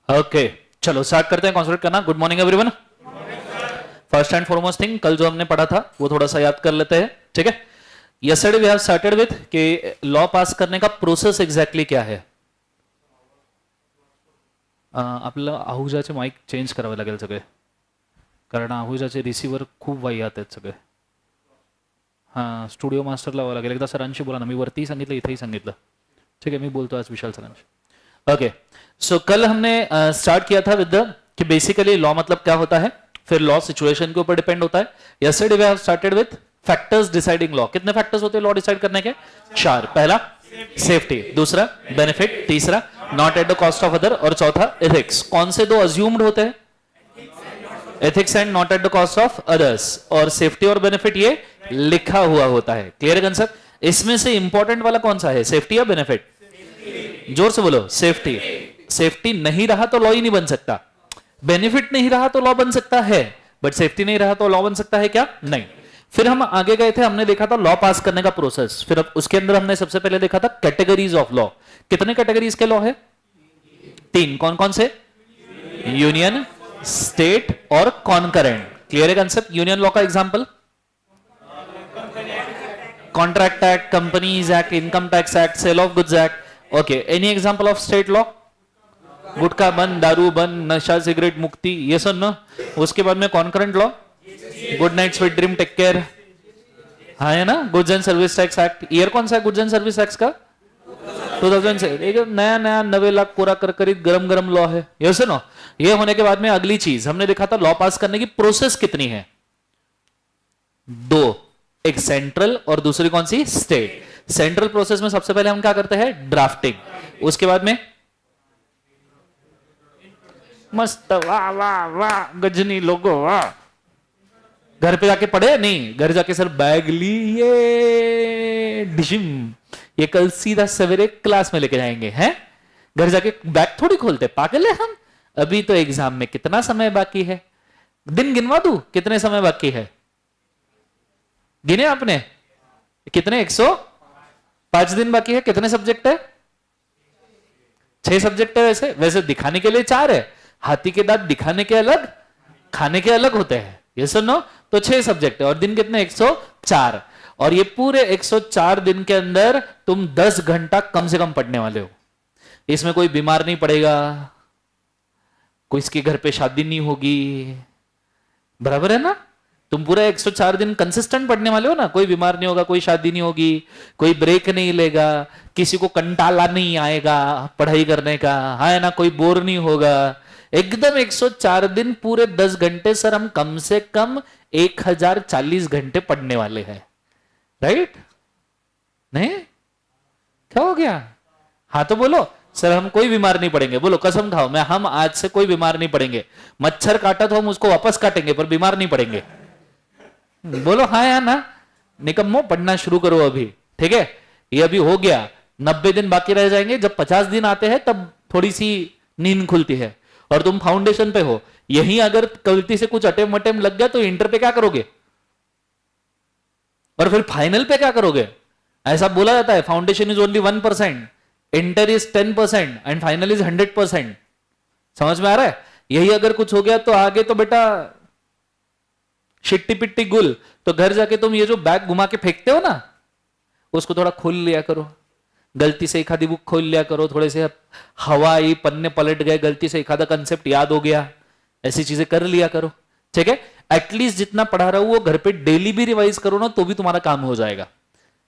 Okay चलो start करते हैं। कॉन्सेंट्रेट करना। Good morning everyone. First and foremost thing, कल जो हमने पढ़ा था वो थोड़ा सा याद कर लेते हैं, ठीक है। Yesterday we have started with कि लॉ पास करने का प्रोसेस एक्झॅक्टली क्या है। आपल्याला आहुजाचे माईक चेंज करावे लागेल सगळे, कारण आहुजाचे रिसिव्हर खूप वाह्यात आहेत सगळे. हां, स्टुडिओ मास्टर लावावं लागेल. एकदा सरांशी बोला ना. मी वरती सांगितलं, इथेही सांगितलं, ठीक है. मैं बोलता हूँ आज विशाल सरांशी. ओके सो कल हमने स्टार्ट किया था विद कि बेसिकली लॉ मतलब क्या होता है, फिर लॉ सिचुएशन के ऊपर डिपेंड होता है. Yesterday we have started with factors deciding law. कितने फैक्टर्स होते हैं लॉ डिसाइड करने के? 4. पहला सेफ्टी, दूसरा बेनिफिट, तीसरा not at the cost of other और चौथा एथिक्स. कौन से दो अज्यूम्ड होते हैं? Ethics and not at the cost of others. और सेफ्टी और बेनिफिट ये लिखा हुआ होता है. Clear concept? इसमें से इंपॉर्टेंट वाला कौन सा है, सेफ्टी या बेनिफिट? जोर से बोलो. सेफ्टी. सेफ्टी नहीं रहा तो लॉ ही नहीं बन सकता. बेनिफिट नहीं रहा तो लॉ बन सकता है, बट सेफ्टी नहीं रहा तो लॉ बन सकता है क्या? नहीं. फिर हम आगे गए थे, हमने देखा था लॉ पास करने का प्रोसेस. फिर उसके अंदर हमने सबसे पहले देखा था कैटेगरीज ऑफ लॉ. कितने कैटेगरीज के लॉ है? 3. कौन कौन से? यूनियन, स्टेट और कॉन्करेंट. क्लियर है कंसेप्ट? यूनियन लॉ का example contract act, companies act, income tax act, sale of goods act. Okay, any example of state law? गुटखा बंद, दारू बंद, नशा सिगरेट मुक्ति, ये सब ना. उसके बाद में concurrent law, good night sweet dream take care, हाँ है ना. Goods and service tax act. Year कौन सा है गुड्स एंड सर्विस टैक्स का? 2000 से. नया नया 90 लाख पूरा कर गरम गरम लॉ है, ये सुनो. ये होने के बाद में अगली चीज हमने देखा था लॉ पास करने की प्रोसेस कितनी है. 2. एक सेंट्रल और दूसरी कौन सी? स्टेट. सेंट्रल प्रोसेस में सबसे पहले हम क्या करते हैं? ड्राफ्टिंग. उसके बाद में मस्त वाह वाह वाह गजनी लोगो वाह. घर पे जाके पढ़े? नहीं, घर जाके सर बैग ली ये डिशिम, ये कल सीधा सवेरे क्लास में लेके जाएंगे हैं. घर जाके बैग थोड़ी खोलते, पागल है हम. अभी तो एग्जाम में कितना समय बाकी है? दिन गिनवा दूं कितने समय बाकी है? गिने आपने कितने? 105 दिन बाकी है. कितने सब्जेक्ट है? 6 सब्जेक्ट है. वैसे दिखाने के लिए 4 है. हाथी के दांत दिखाने के अलग, खाने के अलग होते हैं, ये सुनो. तो 6 सब्जेक्ट है और दिन कितने? 104. और ये पूरे 104 दिन के अंदर तुम 10 घंटा कम से कम पढ़ने वाले हो. इसमें कोई बीमार नहीं पड़ेगा, कोई इसके घर पे शादी नहीं होगी, बराबर है ना. तुम पूरा 104 दिन कंसिस्टेंट पढ़ने वाले हो ना. कोई बीमार नहीं होगा, कोई शादी नहीं होगी, कोई ब्रेक नहीं लेगा, किसी को कंटाला नहीं आएगा पढ़ाई करने का, है ना. कोई बोर नहीं होगा. एकदम 104 दिन पूरे 10 घंटे. सर हम कम से कम 1040 घंटे पढ़ने वाले हैं, राइट? नहीं क्या हो गया? हाँ तो बोलो सर हम कोई बीमार नहीं पड़ेंगे. बोलो कसम खाओ. हम आज से कोई बीमार नहीं पड़ेंगे. मच्छर काटा तो हम उसको वापस काटेंगे पर बीमार नहीं पड़ेंगे. बोलो हाँ या ना. निकम्मो पढ़ना शुरू करो अभी, ठीक है. ये अभी हो गया, 90 दिन बाकी रह जाएंगे. जब 50 दिन आते हैं तब थोड़ी सी नींद खुलती है. और तुम फाउंडेशन पे हो, यही अगर गलती से कुछ अटेम्प्ट लग गया तो इंटर पे क्या करोगे? और फिर फाइनल पे क्या करोगे? ऐसा बोला जाता है foundation is only 1%, inter is 10% and final is 100%. समझ में आ रहा है? यही अगर कुछ हो गया तो आगे तो बेटा शिट्टी पिट्टी गुल. तो घर जाके तुम ये जो बैग घुमा के फेंकते हो ना, उसको थोड़ा खोल लिया करो. गलती से एक आधी बुक खोल लिया करो. थोड़े से हवा आई, पन्ने पलट गए, गलती से एक आधा कंसेप्ट याद हो गया, ऐसी चीजें कर लिया करो, ठीक है. एटलीस्ट जितना पढ़ा रहा हूं वो घर पे डेली भी रिवाइज करो ना, तो भी तुम्हारा काम हो जाएगा.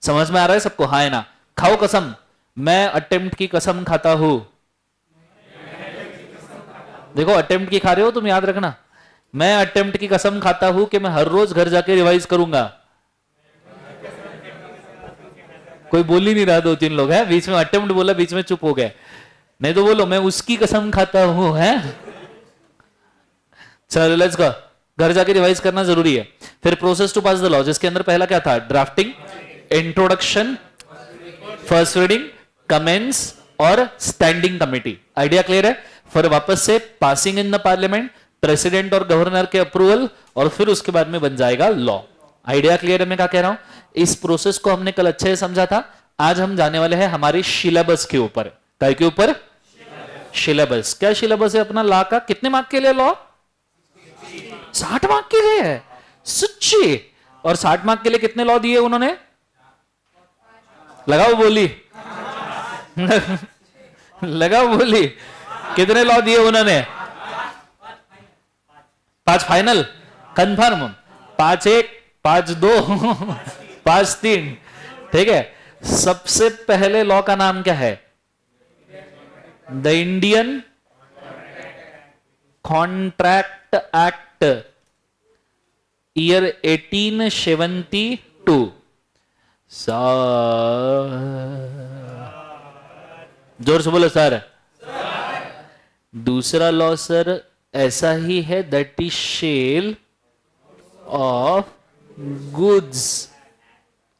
समझ में आ रहा है सबको? हाँ है ना. खाओ कसम. मैं अटेम्प्ट की कसम खाता हूं. देखो अटेम्प्ट की खा रहे हो तुम, याद रखना. मैं अटेम्प्ट की कसम खाता हूं कि मैं हर रोज घर जाके रिवाइज करूंगा. कोई बोल ही नहीं रहा. 2-3 लोग हैं बीच में. अटेम्प्ट बोला, बीच में चुप हो गए. नहीं तो बोलो मैं उसकी कसम खाता हूं. है चलो लेट्स गो. घर जाके रिवाइज करना जरूरी है. फिर process to pass the law, जिसके अंदर पहला क्या था? Drafting, introduction, first reading, comments और स्टैंडिंग कमेटी. आइडिया क्लियर है? फिर वापस से passing in the parliament, president और गवर्नर के अप्रूवल, और फिर उसके बाद में बन जाएगा लॉ. आइडिया क्लियर है मैं क्या कह रहा हूं? इस प्रोसेस को हमने कल अच्छे से समझा था. आज हम जाने वाले हैं हमारी सिलेबस के ऊपर. काय के ऊपर? सिलेबस। क्या सिलेबस है अपना लॉ का? कितने मार्क के लिए लॉ? 60 मार्क के लिए है। सच्ची? और 60 मार्क के लिए कितने लॉ दिए उन्होंने? लगाओ बोली। लगाओ बोली। कितने लॉ दिए उन्होंने? 5 फाइनल कंफर्म, 5-1, 5-2, 5-3। ठीक है। सबसे पहले लॉ का नाम क्या है? The Indian contract act, year 1872। जोर से बोलो सर। दूसरा लॉ सर ऐसा ही है, that is sale of goods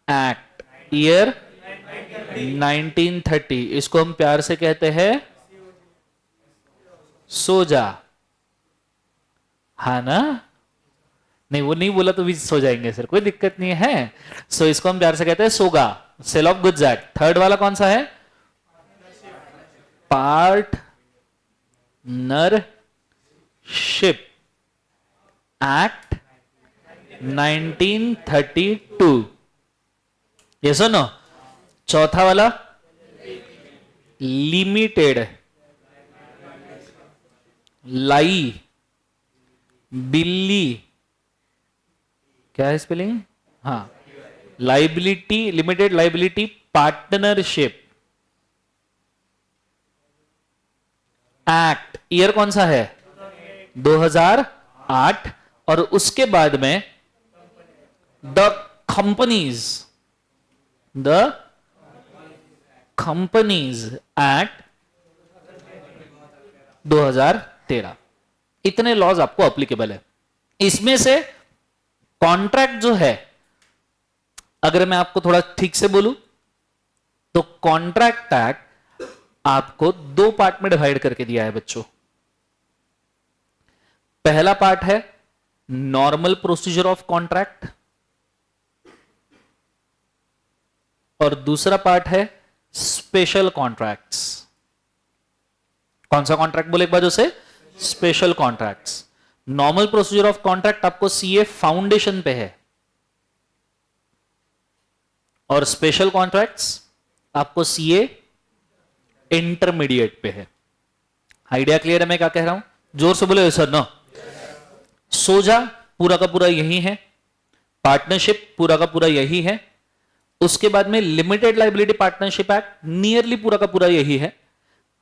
act, year 1930। इसको हम प्यार से कहते हैं सोजा। हाँ ना? नहीं, वो नहीं बोला तो भी सो जाएंगे सर, कोई दिक्कत नहीं है। सो इसको हम प्यार से कहते हैं SOGA, sale of goods act. Third वाला कौन सा है? Partnership act 1932। ये सुनो। चौथा वाला लिमिटेड लाई बिल्ली, क्या है स्पेलिंग? हाँ, liability, limited liability partnership act, year कौन सा है? 2008। और उसके बाद में द कंपनीज एक्ट 2013। इतने लॉज आपको अप्लीकेबल है। इसमें से कॉन्ट्रैक्ट जो है, अगर मैं आपको थोड़ा ठीक से बोलूं तो कॉन्ट्रैक्ट एक्ट आपको 2 पार्ट में डिवाइड करके दिया है बच्चों। पहला पार्ट है नॉर्मल प्रोसीजर ऑफ कॉन्ट्रैक्ट, और दूसरा पार्ट है स्पेशल कॉन्ट्रैक्ट्स। कौन सा कॉन्ट्रैक्ट बोले एक बार उसे? Special contracts. Normal procedure of contract आपको सीए फाउंडेशन पे है, और स्पेशल कॉन्ट्रैक्ट्स आपको सीए इंटरमीडिएट पे है। आइडिया क्लियर है मैं क्या कह रहा हूं? जोर से बोले सर। नो, सोजा पूरा का पूरा यही है, पार्टनरशिप पूरा का पूरा यही है, उसके बाद में limited liability partnership act nearly पूरा का पूरा यही है।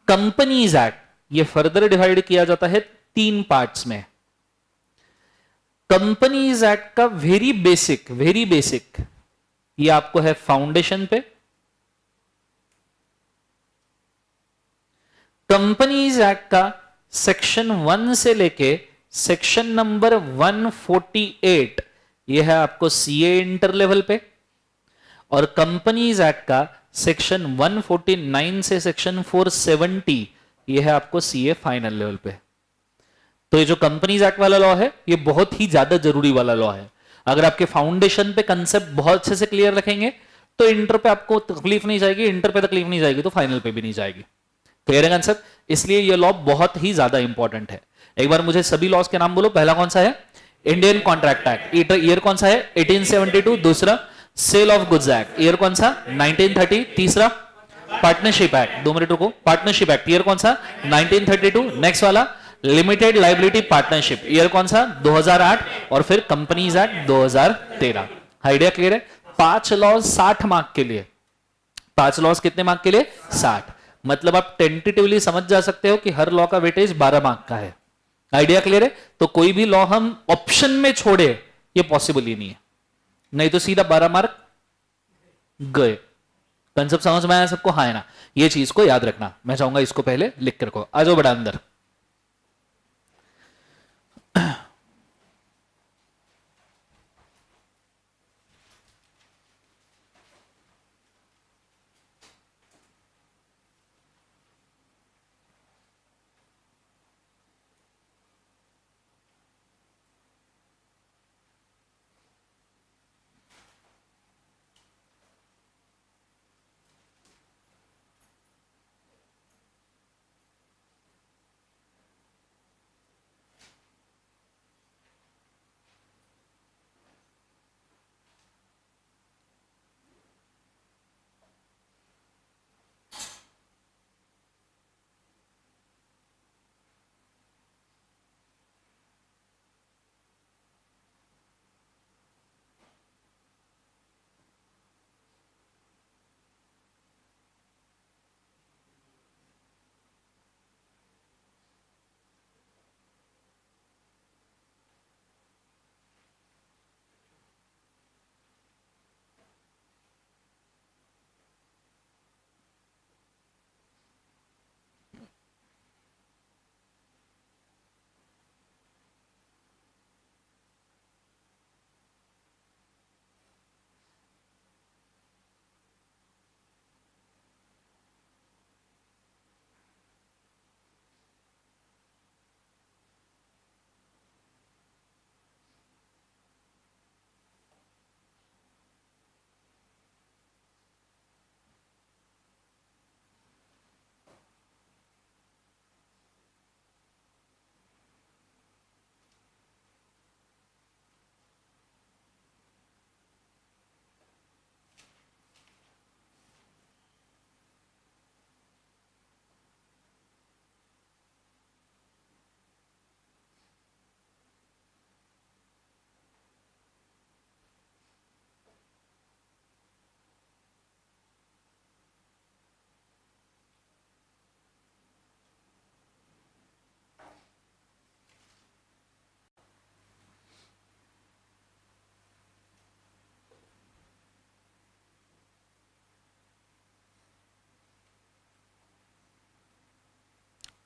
कंपनीज एक्ट ये फर्दर डिवाइड किया जाता है 3 पार्ट्स में। कंपनीज एक्ट का वेरी बेसिक ये आपको है फाउंडेशन पे। कंपनीज एक्ट का सेक्शन 1 से लेके सेक्शन नंबर 148 ये है आपको सीए इंटर लेवल पे, और कंपनीज एक्ट का सेक्शन 149 से सेक्शन 470 ये है आपको सीए फाइनल लेवल पे। तो ये जो कंपनीज एक्ट वाला लॉ है ये बहुत ही ज्यादा जरूरी वाला लॉ है। अगर आपके फाउंडेशन पे कंसेप्ट बहुत अच्छे से क्लियर रखेंगे तो इंटर पे आपको तकलीफ नहीं जाएगी, इंटर पे तकलीफ नहीं जाएगी तो फाइनल पे भी नहीं जाएगी। क्लियर है कंसेप्ट? इसलिए ये लॉ बहुत ही ज्यादा इंपॉर्टेंट है। एक बार मुझे सभी लॉज के नाम बोलो। पहला कौन सा है? इंडियन कॉन्ट्रैक्ट एक्ट, ईयर कौन सा है? 1872। दूसरा sale of goods act, year कौन सा? 1930। तीसरा पार्टनरशिप एक्ट, 2 मिनट रुको, पार्टनरशिप एक्ट ईयर कौन सा? 1932। नेक्स्ट वाला लिमिटेड लाइबिलिटी पार्टनरशिप, ईयर कौन सा? 2008। और फिर कंपनीज एक्ट 2013। आइडिया क्लियर है? 5 लॉज 60 मार्क के लिए। 5 लॉज कितने मार्क के लिए? 60। मतलब आप टेंटेटिवली समझ जा सकते हो कि हर लॉ का वेटेज 12 मार्क का है। आइडिया क्लियर है? तो कोई भी लॉ हम ऑप्शन में छोड़े ये पॉसिबल ही नहीं है, नहीं तो सीधा 12 मार्क गए। कंसेप्ट समझ में आया सबको? हाँ है ना? ये चीज को याद रखना। मैं चाहूंगा इसको पहले लिख कर रखो। आ जाओ बड़ा अंदर।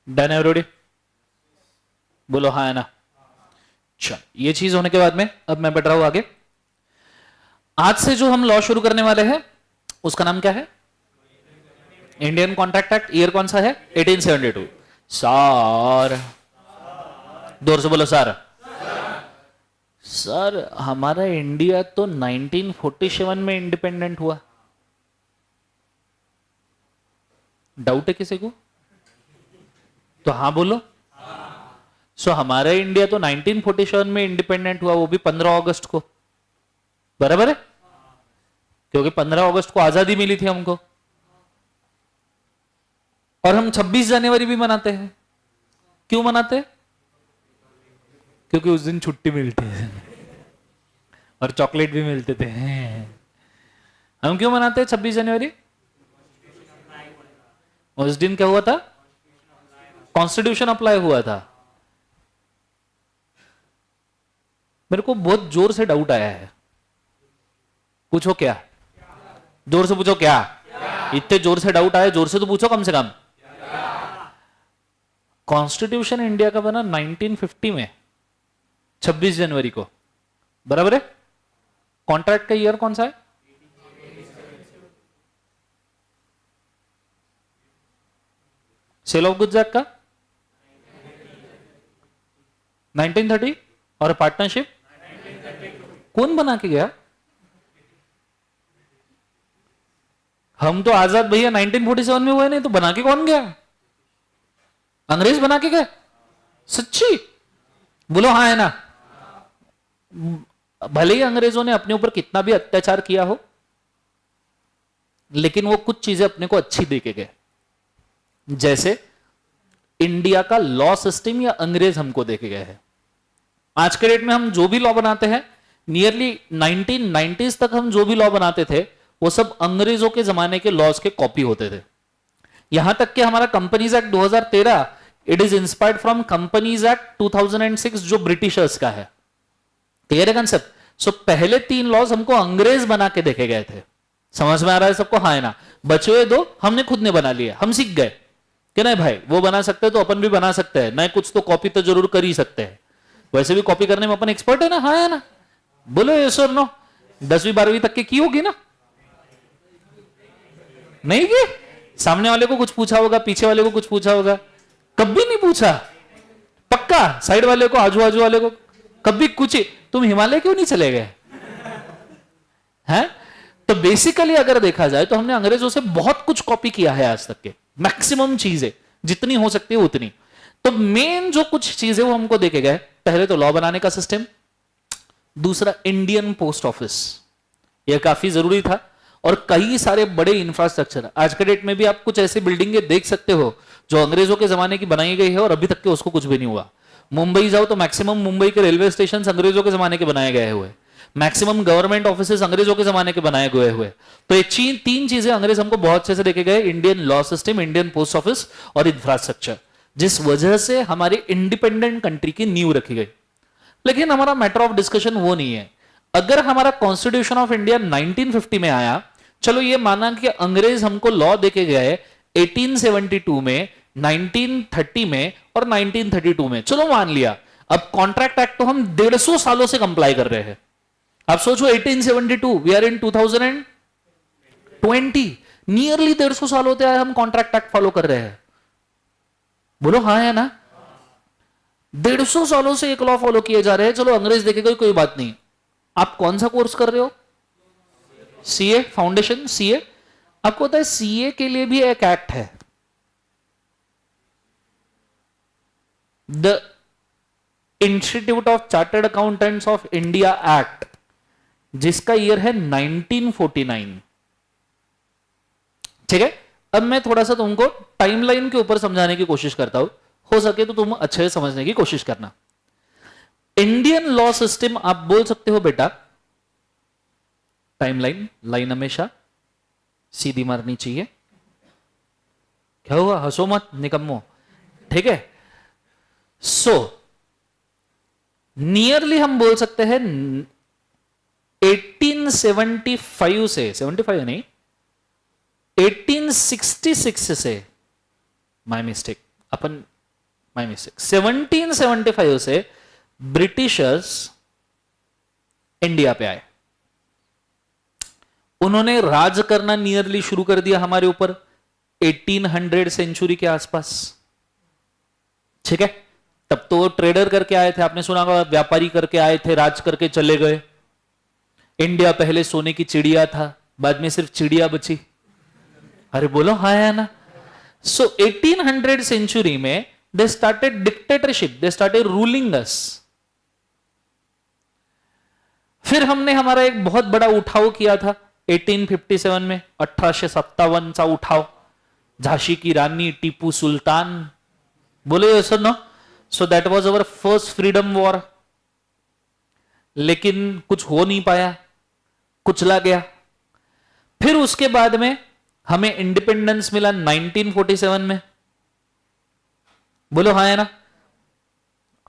डन एवरीबॉडी, बोलो हाँ है ना। चल, ये चीज होने के बाद में अब मैं बढ़ रहा हूं आगे। आज से जो हम लॉ शुरू करने वाले हैं उसका नाम क्या है? Indian contract act. ईयर कौन सा है? 1872। सर, जोर से बोलो सर। सर, हमारा इंडिया तो 1947 में इंडिपेंडेंट हुआ। डाउट है किसी को? तो हाँ बोलो। सो हमारा इंडिया तो 1947 में इंडिपेंडेंट हुआ, वो भी 15 अगस्त को, बराबर है? क्योंकि 15 अगस्त को आजादी मिली थी हमको। और हम 26 जनवरी भी मनाते हैं। क्यों मनाते हैं? क्योंकि उस दिन छुट्टी मिलती है और चॉकलेट भी मिलते थे। हम क्यों मनाते हैं 26 जनवरी? उस दिन क्या हुआ था? कॉन्स्टिट्यूशन अप्लाई हुआ था। मेरे को बहुत जोर से डाउट आया है, पूछो क्या? जोर से पूछो क्या? इतने जोर से डाउट आया, जोर से तो पूछो कम से कम। कॉन्स्टिट्यूशन इंडिया का बना 1950 में 26 जनवरी को, बराबर है? कॉन्ट्रैक्ट का ईयर कौन सा है? सेल ऑफ गुड्स एक्ट का 1930 और पार्टनरशिप कौन बना के गया? हम तो आजाद भैया 1947 में हुए, नहीं तो बना के कौन गया? अंग्रेज बना के गए। सच्ची बोलो हाँ है ना। भले ही अंग्रेजों ने अपने ऊपर कितना भी अत्याचार किया हो, लेकिन वो कुछ चीजें अपने को अच्छी दे के गए। जैसे इंडिया का लॉ सिस्टम या अंग्रेज हमको दे के गए हैं। आज के डेट में हम जो भी लॉ बनाते हैं, नियरली 1990s तक हम जो भी लॉ बनाते थे वो सब अंग्रेजों के जमाने के लॉज के कॉपी होते थे। यहां तक कि हमारा companies act 2013 it is inspired from companies act 2006 जो ब्रिटिशर्स का है। क्लियर है कंसेप्ट? सो पहले 3 लॉज हमको अंग्रेज बना के देखे गए थे। समझ में आ रहा है सबको? हाँ है ना। बचे हुए 2 हमने खुद ने बना लिए, हम सीख गए कि नहीं भाई वो बना सकते हैं तो अपन भी बना सकते हैं, नहीं कुछ तो कॉपी तो जरूर कर ही सकते हैं। वैसे भी कॉपी करने में अपन एक्सपर्ट है ना। हाँ है ना। बोलो यस और नो। 10वीं 12वीं तक की होगी ना? नहीं की? सामने वाले को कुछ पूछा होगा, पीछे वाले को कुछ पूछा होगा? कभी नहीं पूछा। पक्का? साइड वाले को, आजू बाजू वाले को कभी कुछ? तुम हिमालय क्यों नहीं चले गए हैं? तो बेसिकली अगर देखा जाए तो हमने अंग्रेजों से बहुत कुछ कॉपी किया है आज तक के, मैक्सिमम चीजें जितनी हो सकती है उतनी। तो मेन जो कुछ चीजें वो हमको देखे गए, पहले तो लॉ बनाने का सिस्टम, दूसरा इंडियन पोस्ट ऑफिस, यह काफी जरूरी था, और कई सारे बड़े इंफ्रास्ट्रक्चर। आज के डेट में भी आप कुछ ऐसी बिल्डिंगें देख सकते हो जो अंग्रेजों के जमाने की बनाई गई है और अभी तक के उसको कुछ भी नहीं हुआ। मुंबई जाओ तो मैक्सिमम मुंबई के रेलवे स्टेशन अंग्रेजों के जमाने के बनाए गए हुए, मैक्सिमम गवर्नमेंट ऑफिसेस अंग्रेजों के जमाने के बनाए गए हुए। तो ये 3 चीजें अंग्रेज हमको बहुत अच्छे से देखे गए, Indian law system, Indian post office और इंफ्रास्ट्रक्चर, जिस वजह से हमारी इंडिपेंडेंट कंट्री की नींव रखी गई। लेकिन हमारा मैटर ऑफ डिस्कशन वो नहीं है। अगर हमारा कॉन्स्टिट्यूशन ऑफ इंडिया 1950 में आया, चलो ये माना कि अंग्रेज हमको लॉ देके गए 1872 में, 1930 में और 1932 में, चलो मान लिया। अब कॉन्ट्रैक्ट एक्ट तो हम 150 सालों से कंप्लाई कर रहे हैं। अब सोचो 1872, वी आर इन 2020, नियरली 150 साल होते आए हम कॉन्ट्रैक्ट एक्ट फॉलो कर रहे हैं। बोलो हाँ है ना। 150 सालों से एक लॉ फॉलो किए जा रहे हैं। चलो अंग्रेज देखेगा कोई बात नहीं। आप कौन सा कोर्स कर रहे हो? CA foundation, CA. आपको पता है सीए के लिए भी एक एक्ट है, the institute of chartered accountants of India act, जिसका ईयर है 1949। ठीक है। अब मैं थोड़ा सा तुमको टाइमलाइन के ऊपर समझाने की कोशिश करता हूं, हो सके तो तुम अच्छे से समझने की कोशिश करना। इंडियन लॉ सिस्टम, आप बोल सकते हो बेटा टाइमलाइन, लाइन हमेशा सीधी मारनी चाहिए। क्या हुआ? हंसो मत निकम्मो। ठीक है। सो नियरली हम बोल सकते हैं 1875 से, 75 नहीं, 1866 से, my mistake, upon my mistake, 1775 से ब्रिटिशर्स इंडिया पे आए। उन्होंने राज करना नियरली शुरू कर दिया हमारे ऊपर 1800 सेंचुरी के आसपास, ठीक है। तब तो ट्रेडर करके आए थे, आपने सुना होगा, व्यापारी करके आए थे, राज करके चले गए। इंडिया पहले सोने की चिड़िया था, बाद में सिर्फ चिड़िया बची। अरे बोलो हाँ या ना। सो 1800 सेंचुरी में they started dictatorship, they started ruling us. फिर हमने हमारा एक बहुत बड़ा उठाव किया था 1857 में, 1857 सा उठाव, झांसी की रानी, टीपू सुल्तान, बोले sir no. So that was our first freedom war. लेकिन कुछ हो नहीं पाया, कुचला गया। फिर उसके बाद में हमें इंडिपेंडेंस मिला 1947 में, बोलो हाँ है ना,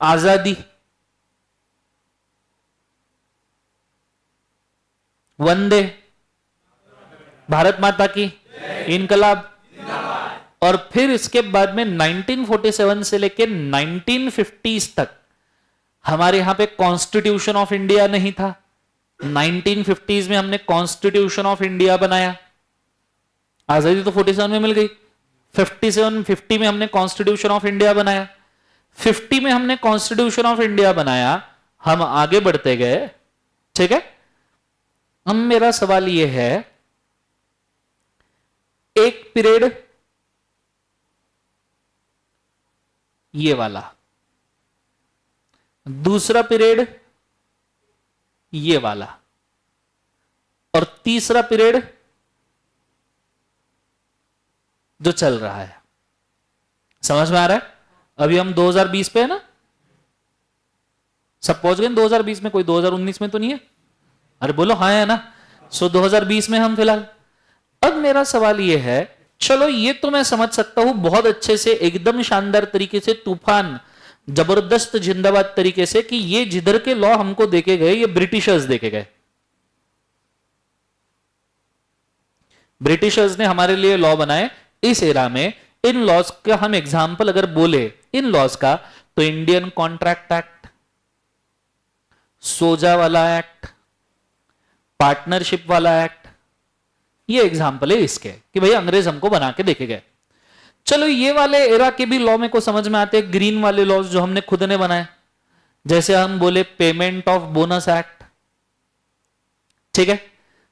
आजादी, वंदे भारत माता की, इनकलाब। और फिर इसके बाद में 1947 से लेकर 1950s तक हमारे यहां पे कॉन्स्टिट्यूशन ऑफ इंडिया नहीं था। 1950s में हमने कॉन्स्टिट्यूशन ऑफ इंडिया बनाया। आजादी तो 47 में मिल गई, 50 में हमने कॉन्स्टिट्यूशन ऑफ इंडिया बनाया। 50 में हमने कॉन्स्टिट्यूशन ऑफ इंडिया बनाया, हम आगे बढ़ते गए, ठीक है। अब मेरा सवाल यह है, एक पीरियड ये वाला, दूसरा पीरियड ये वाला, और तीसरा पीरियड जो चल रहा है, समझ में आ रहा है। अभी हम 2020 पे है ना, सब पहुंच गए 2020 में, कोई 2019 में तो नहीं है। अरे बोलो हाँ है ना। सो 2020 में हम फिलहाल। अब मेरा सवाल यह है, चलो ये तो मैं समझ सकता हूं बहुत अच्छे से, एकदम शानदार तरीके से, तूफान जबरदस्त जिंदाबाद तरीके से, कि ये जिधर के लॉ हमको देके गए ये ब्रिटिशर्स देके गए। ब्रिटिशर्स ने हमारे लिए लॉ बनाए इस एरा में। इन लॉज का हम एग्जाम्पल अगर बोले इन लॉज का, तो इंडियन कॉन्ट्रैक्ट एक्ट, सोजा वाला एक्ट, पार्टनरशिप वाला एक्ट, ये एग्जाम्पल है इसके कि भाई अंग्रेज हमको बना के देखे गए। चलो ये वाले एरा के भी लॉ में को समझ में आते हैं, ग्रीन वाले लॉज जो हमने खुद ने बनाए, जैसे हम बोले पेमेंट ऑफ बोनस एक्ट, ठीक है।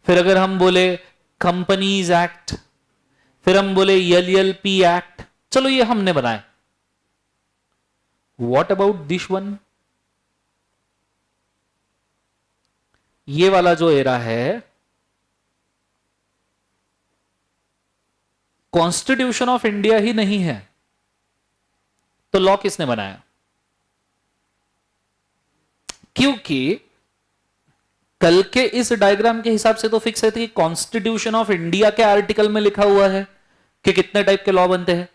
फिर अगर हम बोले कंपनीज एक्ट, फिर हम बोले एलएलपी एक्ट, चलो ये हमने बनाए। व्हाट अबाउट दिस वन, ये वाला जो एरा है, कॉन्स्टिट्यूशन ऑफ इंडिया ही नहीं है, तो लॉ किसने बनाया? क्योंकि कल के इस डायग्राम के हिसाब से तो फिक्स है कि कॉन्स्टिट्यूशन ऑफ इंडिया के आर्टिकल में लिखा हुआ है कि कितने टाइप के लॉ बनते हैं,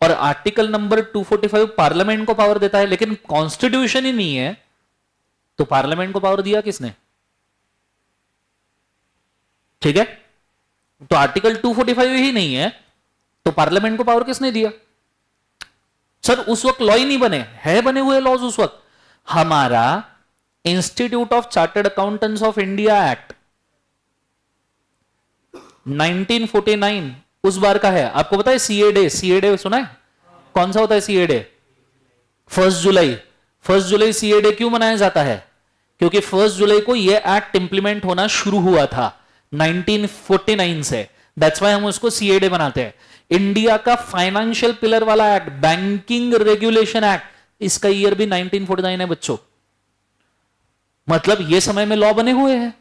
और आर्टिकल नंबर 245 पार्लियामेंट को पावर देता है, लेकिन कॉन्स्टिट्यूशन ही नहीं है, तो पार्लियामेंट को पावर दिया किसने? ठीक है, तो आर्टिकल 245 ही नहीं है, तो पार्लियामेंट को पावर किसने दिया? सर उस वक्त लॉ ही नहीं बने हैं, बने हुए लॉज उस वक्त। हमारा institute of chartered accountants of India act 1949 उस बार का है। आपको पता है सीए डे, सीए डे सुना है? कौन सा होता है सीए डे? 1 जुलाई। 1 जुलाई सीए डे क्यों मनाया जाता है? क्योंकि 1 जुलाई को यह एक्ट इंप्लीमेंट होना शुरू हुआ था 1949 से, दैट्स व्हाई हम उसको सीए डे बनाते हैं। इंडिया का फाइनेंशियल पिलर वाला एक्ट, बैंकिंग रेगुलेशन एक्ट, इसका ईयर भी 1949 है बच्चों। मतलब ये समय में लॉ बने हुए हैं।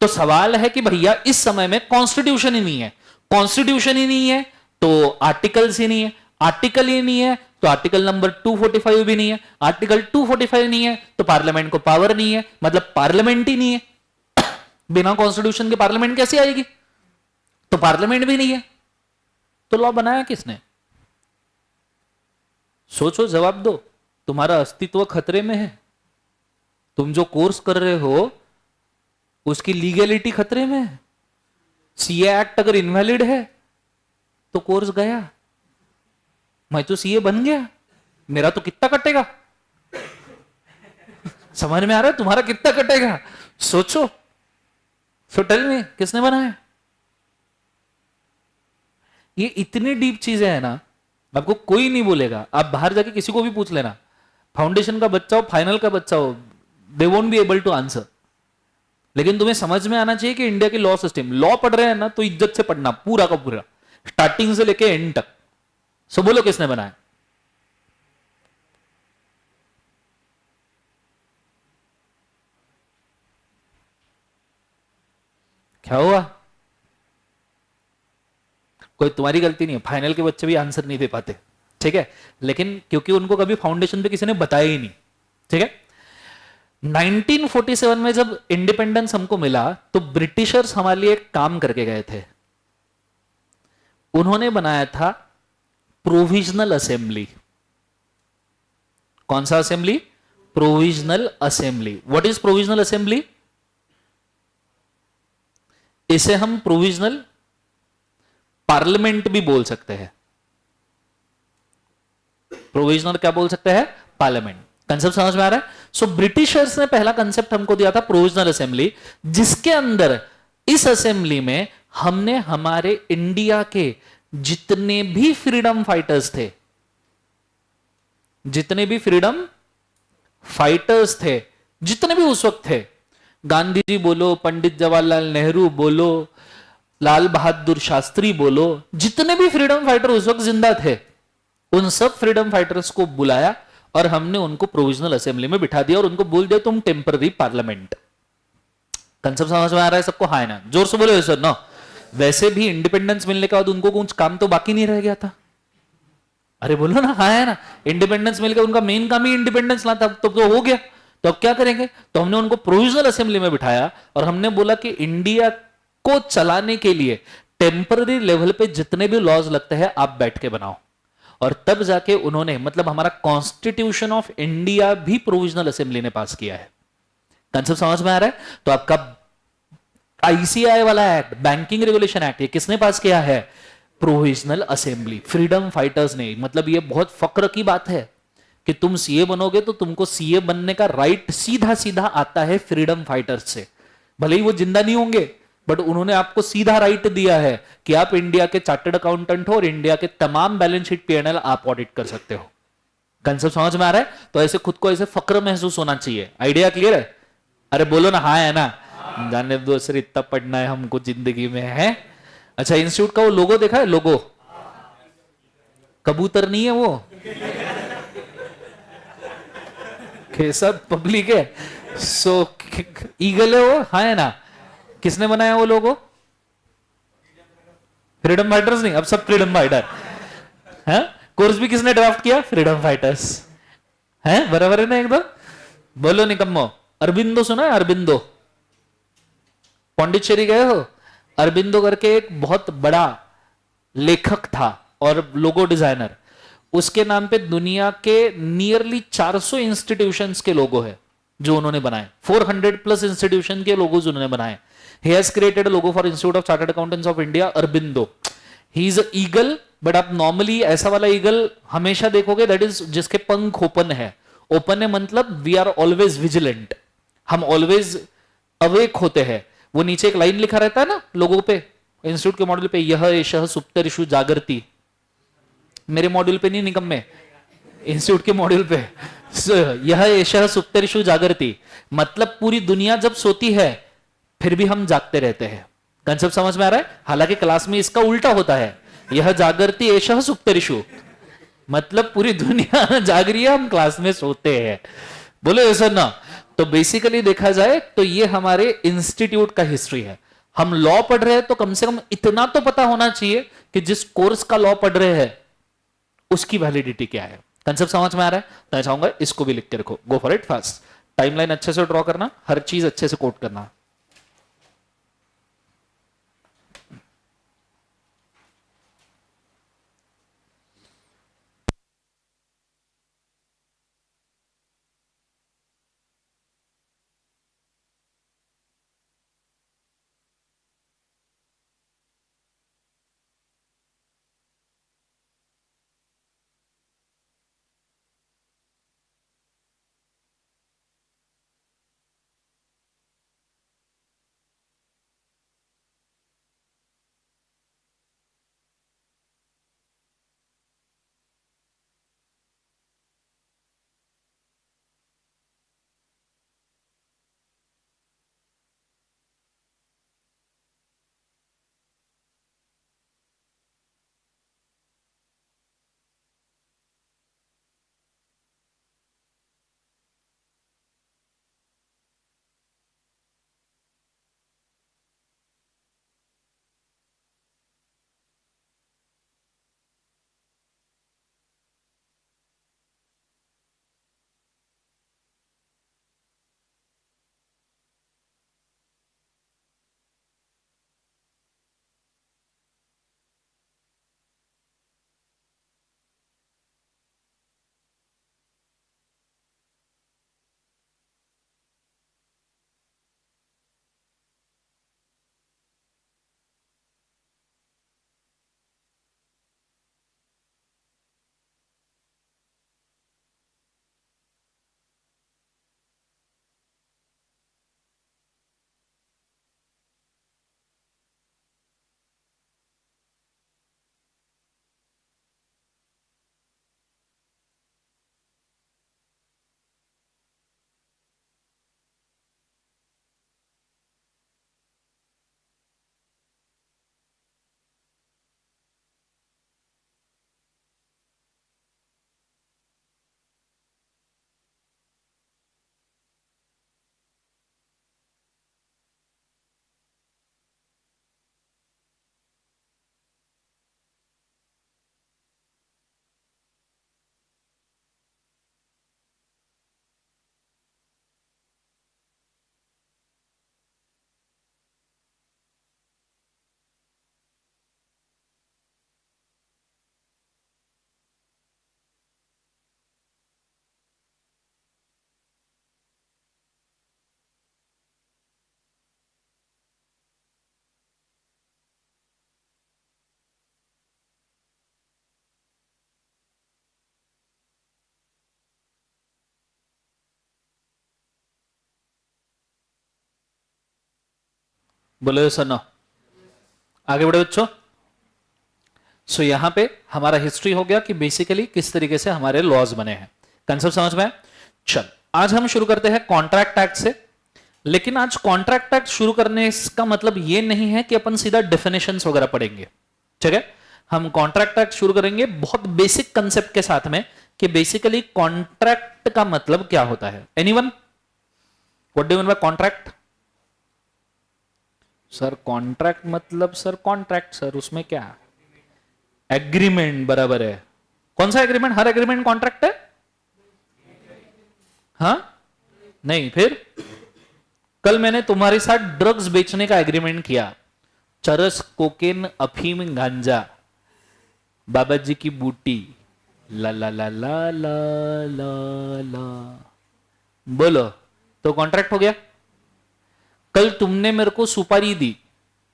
तो सवाल है कि भैया इस समय में कॉन्स्टिट्यूशन ही नहीं है, कॉन्स्टिट्यूशन ही नहीं है तो आर्टिकल्स ही नहीं है, आर्टिकल ही नहीं है तो आर्टिकल नंबर 245 भी नहीं है, आर्टिकल 245 नहीं है तो पार्लियामेंट को पावर नहीं है, मतलब पार्लियामेंट ही नहीं है। बिना कॉन्स्टिट्यूशन के पार्लियामेंट कैसे आएगी? तो पार्लियामेंट भी नहीं है, तो लॉ बनाया किसने? सोचो, जवाब दो। तुम्हारा अस्तित्व खतरे में है। तुम जो कोर्स कर रहे हो उसकी लीगैलिटी खतरे में है। सीए एक्ट अगर इनवैलिड है तो कोर्स गया। मैं तो सीए बन गया, मेरा तो कितना कटेगा, समझ में आ रहा है, तुम्हारा कितना कटेगा, सोचो। सो टेल मी, किसने बनाया? ये इतनी डीप चीजें हैं ना, आपको कोई नहीं बोलेगा। आप बाहर जाके किसी को भी पूछ लेना, फाउंडेशन का बच्चा हो, फाइनल का बच्चा हो, they won't be able to answer. लेकिन तुम्हें समझ में आना चाहिए कि इंडिया की लॉ सिस्टम, लॉ पढ़ रहे हैं ना तो इज्जत से पढ़ना, पूरा का पूरा, स्टार्टिंग से लेके एंड तक। सो बोलो किसने बनाया? क्या हुआ? कोई तुम्हारी गलती नहीं है, फाइनल के बच्चे भी आंसर नहीं दे पाते, ठीक है, लेकिन क्योंकि उनको कभी फाउंडेशन पे किसी ने बताया ही नहीं, ठीक है। 1947 में जब इंडिपेंडेंस हमको मिला तो ब्रिटिशर्स हमारे लिए एक काम करके गए थे। उन्होंने बनाया था प्रोविजनल असेंबली। कौन सा assembly? Provisional assembly. What is provisional assembly? इसे हम प्रोविजनल पार्लियामेंट भी बोल सकते हैं। प्रोविजनल क्या बोल सकते हैं? पार्लियामेंट। कंसेप्ट समझ में आ रहा है? सो ब्रिटिशर्स ने पहला कंसेप्ट हमको दिया था प्रोविजनल असेंबली, जिसके अंदर इस असेंबली में हमने हमारे इंडिया के जितने भी फ्रीडम फाइटर्स थे, जितने भी फ्रीडम फाइटर्स थे, जितने भी उस वक्त थे, गांधी जी बोलो, पंडित जवाहरलाल नेहरू बोलो, लाल बहादुर शास्त्री बोलो, जितने भी फ्रीडम फाइटर उस वक्त जिंदा थे, उन सब फ्रीडम फाइटर्स को बुलाया और हमने उनको प्रोविजनल असेंबली में बिठा दिया और उनको बोल दिया तुम टेम्पररी पार्लियामेंट। कंसेप्ट समझ में आ रहा है सबको? हाँ है ना? जोर से बोलो सर। नो, वैसे भी इंडिपेंडेंस मिलने के बाद उनको कुछ काम तो बाकी नहीं रह गया था। अरे बोलो ना, हाँ है ना? इंडिपेंडेंस मिल गया, उनका मेन काम ही इंडिपेंडेंस लाता, तो हो गया। तो अब क्या करेंगे? तो हमने उनको प्रोविजनल असेंबली में बिठाया और हमने बोला कि इंडिया को चलाने के लिए टेम्पररी लेवल पे जितने भी लॉज लगते हैं आप बैठ के बनाओ। और तब जाके उन्होंने, मतलब हमारा कॉन्स्टिट्यूशन ऑफ इंडिया भी प्रोविजनल असेंबली ने पास किया है। कंसेप्ट समझ में आ रहा है? तो आपका आईसीआई वाला एक्ट, बैंकिंग रेगुलेशन एक्ट, ये किसने पास किया है? प्रोविजनल असेंबली, फ्रीडम फाइटर्स ने। मतलब ये बहुत फक्र की बात है कि तुम सीए बनोगे तो तुमको सीए बनने का राइट सीधा सीधा आता है फ्रीडम फाइटर्स से। भले ही वो जिंदा नहीं होंगे, बट उन्होंने आपको सीधा राइट दिया है कि आप इंडिया के चार्टर्ड अकाउंटेंट हो और इंडिया के तमाम बैलेंस शीट पीएनएल आप ऑडिट कर सकते हो। कंसेप्ट समझ में आ रहा है? तो ऐसे खुद को ऐसे फक्र महसूस होना चाहिए। आइडिया क्लियर है? अरे बोलो ना, हाँ है ना? जाने दो सर, इतना पढ़ना है हमको जिंदगी में, है। अच्छा, इंस्टीट्यूट का वो लोगो देखा है? लोगो कबूतर नहीं है वो, सब पब्लिक है। सो ईगल है वो, हाँ है ना? किसने बनाया वो लोगो? फ्रीडम फाइटर्स नहीं, अब सब फ्रीडम फाइटर है। कोर्स भी किसने ड्राफ्ट किया? फ्रीडम फाइटर्स है। बराबर है ना एकदम? बोलो निकम्मो। अरबिंदो सुना है? अरबिंदो, पौंडीचेरी गए हो? अरबिंदो करके एक बहुत बड़ा लेखक था और लोगो डिजाइनर। उसके नाम पे दुनिया के नियरली 400 इंस्टीट्यूशंस के लोगो है जो उन्होंने बनाए। 400 प्लस इंस्टीट्यूशन के लोगोज उन्होंने बनाए। He has created a logo for Institute of Chartered Accountants of India, Aurobindo. He is a eagle, but आप नॉर्मली ऐसा वाला ईगल हमेशा देखोगे, दैट इज जिसके पंख ओपन है। ओपन है मतलब वी आर ऑलवेज विजिलेंट, हम ऑलवेज अवेक होते हैं। वो नीचे एक लाइन लिखा रहता है ना लोगों पे, इंस्टीट्यूट के मॉड्यूल पे, यह एषः सुप्तरिषु जागर्ति। मेरे मॉड्यूल पे नहीं निकम्मे, इंस्टीट्यूट के मॉड्यूल पे। यह एषः सुप्तरिषु जागर्ति मतलब पूरी दुनिया जब सोती है फिर भी हम जागते रहते हैं। कंसेप्ट समझ में आ रहा है? हालांकि क्लास में इसका उल्टा होता है, यह जागृति एषः सुप्तरिषु मतलब पूरी दुनिया जाग रही है, हम क्लास में सोते हैं। बोलो ऐसा ना? तो बेसिकली देखा जाए तो ये हमारे इंस्टीट्यूट का हिस्ट्री है। हम लॉ पढ़ रहे हैं तो कम से कम इतना तो पता होना चाहिए कि जिस कोर्स का लॉ पढ़ रहे हैं उसकी वैलिडिटी क्या है। कंसेप्ट समझ में आ रहा है? तो मैं चाहूंगा इसको भी लिख के रखो। गो फॉर इट फास्ट। टाइमलाइन अच्छे से ड्रॉ करना, हर चीज अच्छे से कोट करना। बोलो yes or no? आगे बढ़े बच्चों। सो यहां पे हमारा हिस्ट्री हो गया कि बेसिकली किस तरीके से हमारे लॉज बने हैं। कंसेप्ट समझ में आया? चल आज हम शुरू करते हैं कॉन्ट्रैक्ट एक्ट से। लेकिन आज कॉन्ट्रैक्ट एक्ट शुरू करने का मतलब ये नहीं है कि अपन सीधा डेफिनेशंस वगैरह पढ़ेंगे, ठीक है। हम कॉन्ट्रैक्ट एक्ट शुरू करेंगे बहुत बेसिक कंसेप्ट के साथ में कि बेसिकली कॉन्ट्रैक्ट का मतलब क्या होता है। Anyone what do you mean by contract? Sir contract मतलब सर कॉन्ट्रैक्ट सर उसमें क्या? एग्रीमेंट, बराबर है। कौन सा एग्रीमेंट? हर एग्रीमेंट कॉन्ट्रैक्ट है? हाँ नहीं, फिर कल मैंने तुम्हारे साथ ड्रग्स बेचने का एग्रीमेंट किया, चरस, कोकेन, अफीम, गांजा, बाबा जी की बूटी, ला ला ला ला ला ला ला, बोलो तो कॉन्ट्रैक्ट हो गया। कल तुमने मेरे को सुपारी दी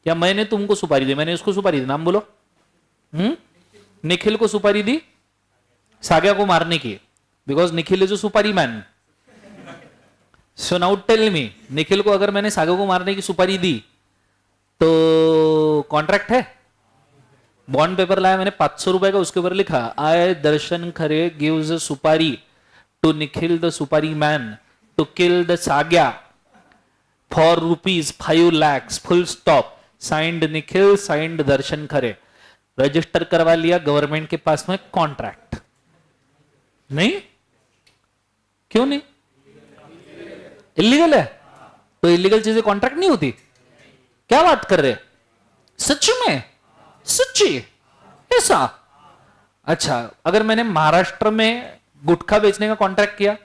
या मैंने तुमको सुपारी दी, मैंने उसको सुपारी दी, नाम बोलो। निखिल को सुपारी दी साग्या को मारने की, because Nikhil is a supari man. So now tell me, Nikhil को अगर मैंने साग्या को मारने की सुपारी दी तो कॉन्ट्रैक्ट है? बॉन्ड पेपर लाया मैंने 500 रुपए का, उसके ऊपर लिखा आई दर्शन खरे gives a supari to Nikhil the supari man to kill the Sagya for ₹5 lakhs, full stop, signed Nikhil, signed Darshan Khare. Register करवा लिया गवर्नमेंट के पास में कॉन्ट्रैक्ट। नहीं, क्यों नहीं? इलीगल है तो इलीगल चीजें कॉन्ट्रैक्ट नहीं होती। क्या बात कर रहे? सच में? सच्ची? ऐसा? अच्छा, अगर मैंने महाराष्ट्र में गुटखा बेचने का कॉन्ट्रैक्ट किया,